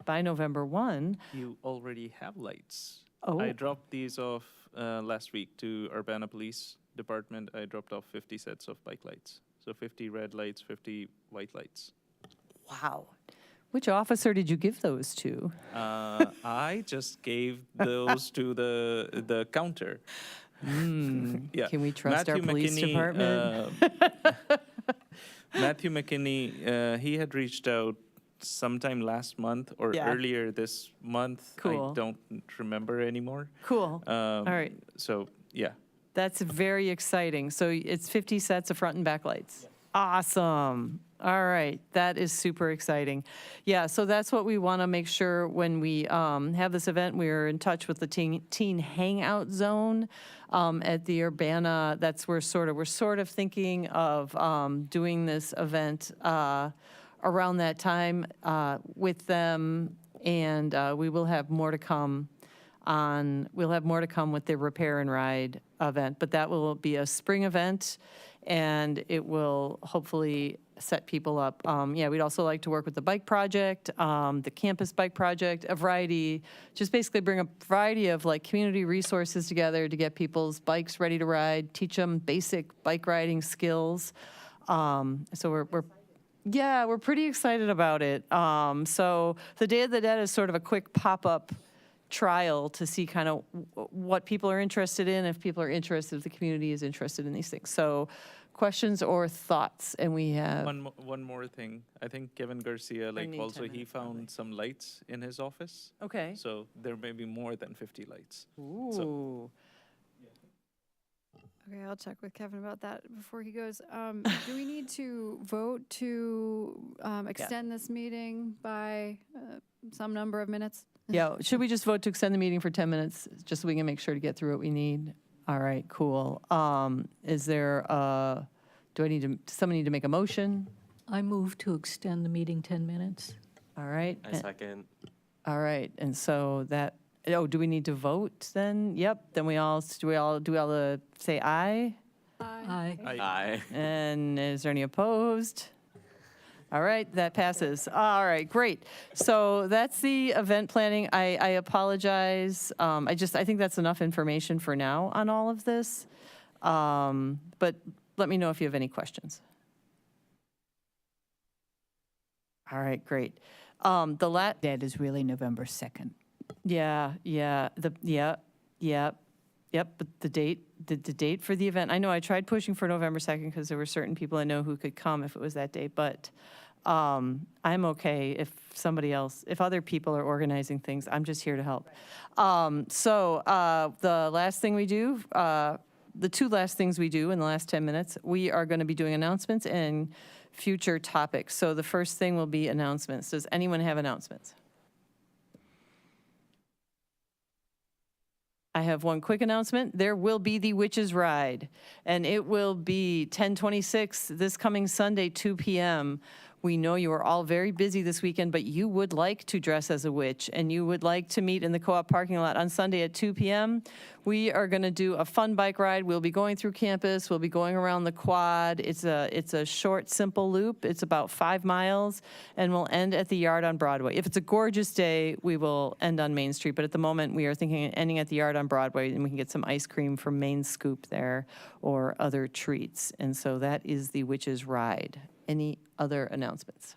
by November 1. You already have lights. Oh. I dropped these off last week to Urbana Police Department. I dropped off 50 sets of bike lights. So 50 red lights, 50 white lights. Wow. Which officer did you give those to? I just gave those to the counter. Yeah. Can we trust our police McKinney, department? Matthew McKinney, he had reached out sometime last month or Yeah. earlier this month. Cool. I don't remember anymore. Cool. All right. So, yeah. That's very exciting. So it's 50 sets of front and back lights. Awesome. All right. That is super exciting. Yeah, so that's what we want to make sure when we have this event. We're in touch with the teen hangout zone at the Urbana. That's where we're sort of thinking of doing this event around that time with them, and we will have more to come with the repair and ride event, but that will be a spring event, and it will hopefully set people up. Yeah, we'd also like to work with the bike project, the campus bike project, just basically bring a variety of like community resources together to get people's bikes ready to ride, teach them basic bike riding skills. So we're pretty excited about it. So the Day of the Dead is sort of a quick pop-up trial to see kind of what people are interested in, if people are interested, if the community is interested in these things. So questions or thoughts? And we have One more thing. I think Kevin Garcia, need 10 also he minutes, probably. found some lights in his office. Okay. So there may be more than 50 lights. Ooh. Okay, I'll check with Kevin about that before he goes. Do we need to vote to extend this meeting by some number of minutes? Yeah, should we just vote to extend the meeting for 10 minutes, just so we can make sure to get through what we need? All right, cool. Is there, somebody need to make a motion? I move to extend the meeting 10 minutes. All right. I second. All right, and so do we need to vote then? Yep, then do we all say aye? Aye. Aye. And is there any opposed? All right, that passes. All right, great. So that's the event planning. I apologize. I think that's enough information for now on all of this. But let me know if you have any questions. All right, great. That is really November 2nd. Yeah. But the date for the event, I know I tried pushing for November 2nd because there were certain people I know who could come if it was that day, but I'm okay if somebody else, if other people are organizing things, I'm just here to help. The last thing we do, the two last things we do in the last 10 minutes, we are going to be doing announcements and future topics. So the first thing will be announcements. Does anyone have announcements? I have one quick announcement. There will be the Witches Ride, and it will be 10/26 this coming Sunday, 2 p.m. We know you are all very busy this weekend, but you would like to dress as a witch, and you would like to meet in the co-op parking lot on Sunday at 2 p.m. We are going to do a fun bike ride. We'll be going through campus. We'll be going around the quad. It's a short, simple loop. It's about 5 miles, and we'll end at the Yard on Broadway. If it's a gorgeous day, we will end on Main Street, but at the moment, we are thinking of ending at the Yard on Broadway, and we can get some ice cream from Main Scoop there or other treats. And so that is the Witches Ride. Any other announcements?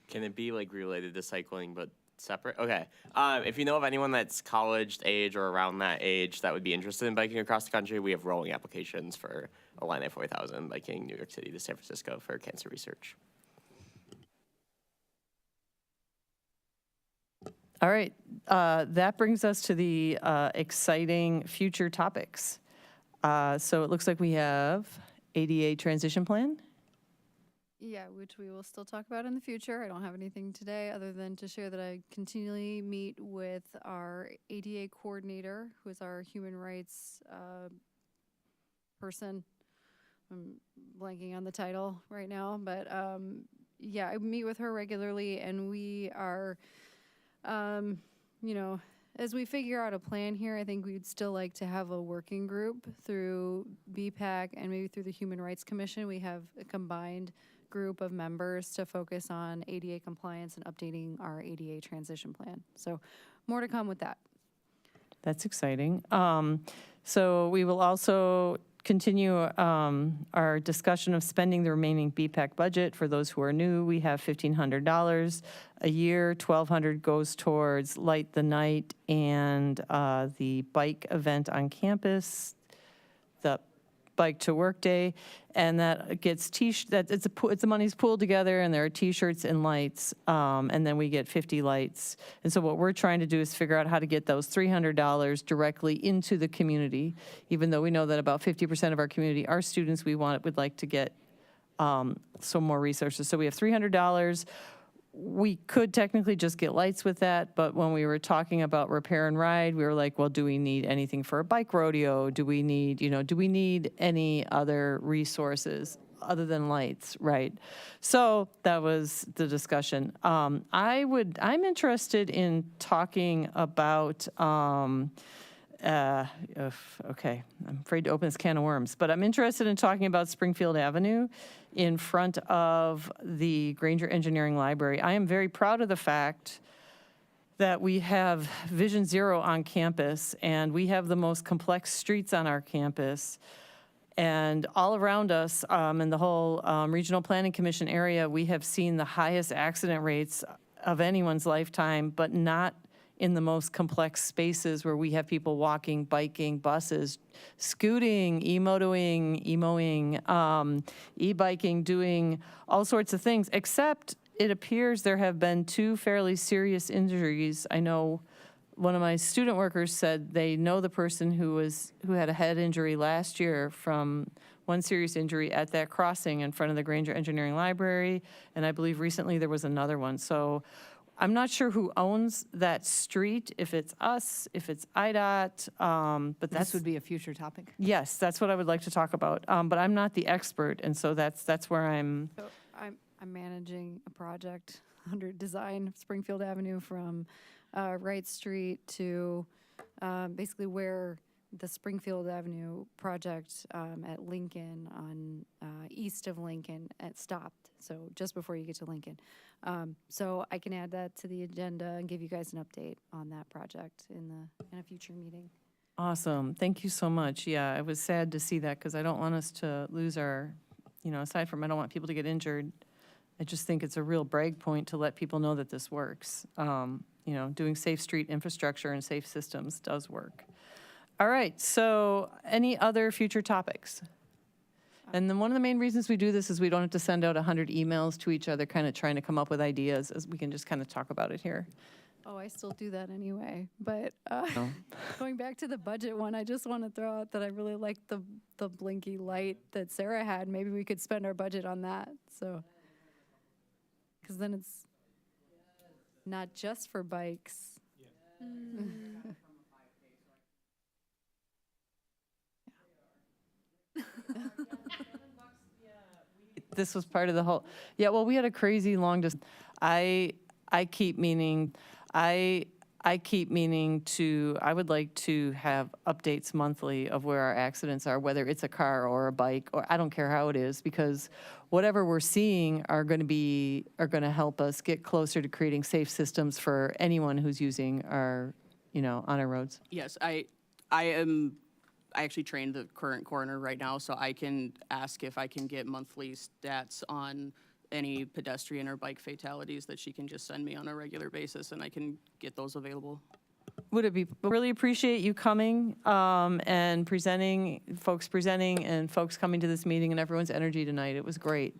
Can it be like related to cycling but separate? Okay. If you know of anyone that's college age or around that age that would be interested in biking across the country, we have rolling applications for Illini 4000 biking New York City to San Francisco for cancer research. All right. That brings us to the exciting future topics. So it looks like we have ADA transition plan. Yeah, which we will still talk about in the future. I don't have anything today other than to share that I continually meet with our ADA coordinator, who is our human rights person. I'm blanking on the title right now, but yeah, I meet with her regularly, and we are, as we figure out a plan here, I think we'd still like to have a working group through BPAC and maybe through the Human Rights Commission. We have a combined group of members to focus on ADA compliance and updating our ADA transition plan. So more to come with that. That's exciting. So we will also continue our discussion of spending the remaining BPAC budget. For those who are new, we have $1,500 a year. $1,200 goes towards Light the Night and the bike event on campus, the Bike to Work Day, and that gets the money's pooled together, and there are T-shirts and lights, and then we get 50 lights. And so what we're trying to do is figure out how to get those $300 directly into the community, even though we know that about 50% of our community are students. Would like to get some more resources. So we have $300. We could technically just get lights with that, but when we were talking about repair and ride, we were like, well, do we need anything for a bike rodeo? Do we need any other resources other than lights, right? So that was the discussion. I'm interested in talking about, okay, I'm afraid to open this can of worms, but I'm interested in talking about Springfield Avenue in front of the Granger Engineering Library. I am very proud of the fact that we have Vision Zero on campus, and we have the most complex streets on our campus. And all around us, in the whole Regional Planning Commission area, we have seen the highest accident rates of anyone's lifetime, but not in the most complex spaces where we have people walking, biking, buses, scooting, emoing, e-biking, doing all sorts of things, except it appears there have been 2 fairly serious injuries. I know one of my student workers said they know the person who had a head injury last year from one serious injury at that crossing in front of the Granger Engineering Library, and I believe recently there was another one. So I'm not sure who owns that street, if it's us, if it's IDOT, but This would be a future topic. yes, that's what I would like to talk about. But I'm not the expert, and so that's where I'm. So I'm managing a project under design Springfield Avenue from Wright Street to basically where the Springfield Avenue project at Lincoln on east of Lincoln stopped. So just before you get to Lincoln. So I can add that to the agenda and give you guys an update on that project in a future meeting. Awesome. Thank you so much. Yeah, I was sad to see that because I don't want us to lose our, aside from I don't want people to get injured, I just think it's a real brag point to let people know that this works. Doing safe street infrastructure and safe systems does work. All right, so any other future topics? And then one of the main reasons we do this is we don't have to send out 100 emails to each other, kind of trying to come up with ideas, as we can just kind of talk about it here. Oh, I still do that anyway. But No. going back to the budget one, I just want to throw out that I really like the blinky light that Sarah had. Maybe we could spend our budget on that. So, because then it's not just for bikes. This was part of the whole, yeah, well, we had a crazy long, I keep meaning, I keep meaning to, I would like to have updates monthly of where our accidents are, whether it's a car or a bike, or I don't care how it is, because whatever we're seeing are going to help us get closer to creating safe systems for anyone who's using our, on our roads. Yes, I actually train the current coroner right now, so I can ask if I can get monthly stats on any pedestrian or bike fatalities that she can just send me on a regular basis, and I can get those available. Would it be, really appreciate you coming and presenting and folks coming to this meeting and everyone's energy tonight. It was great.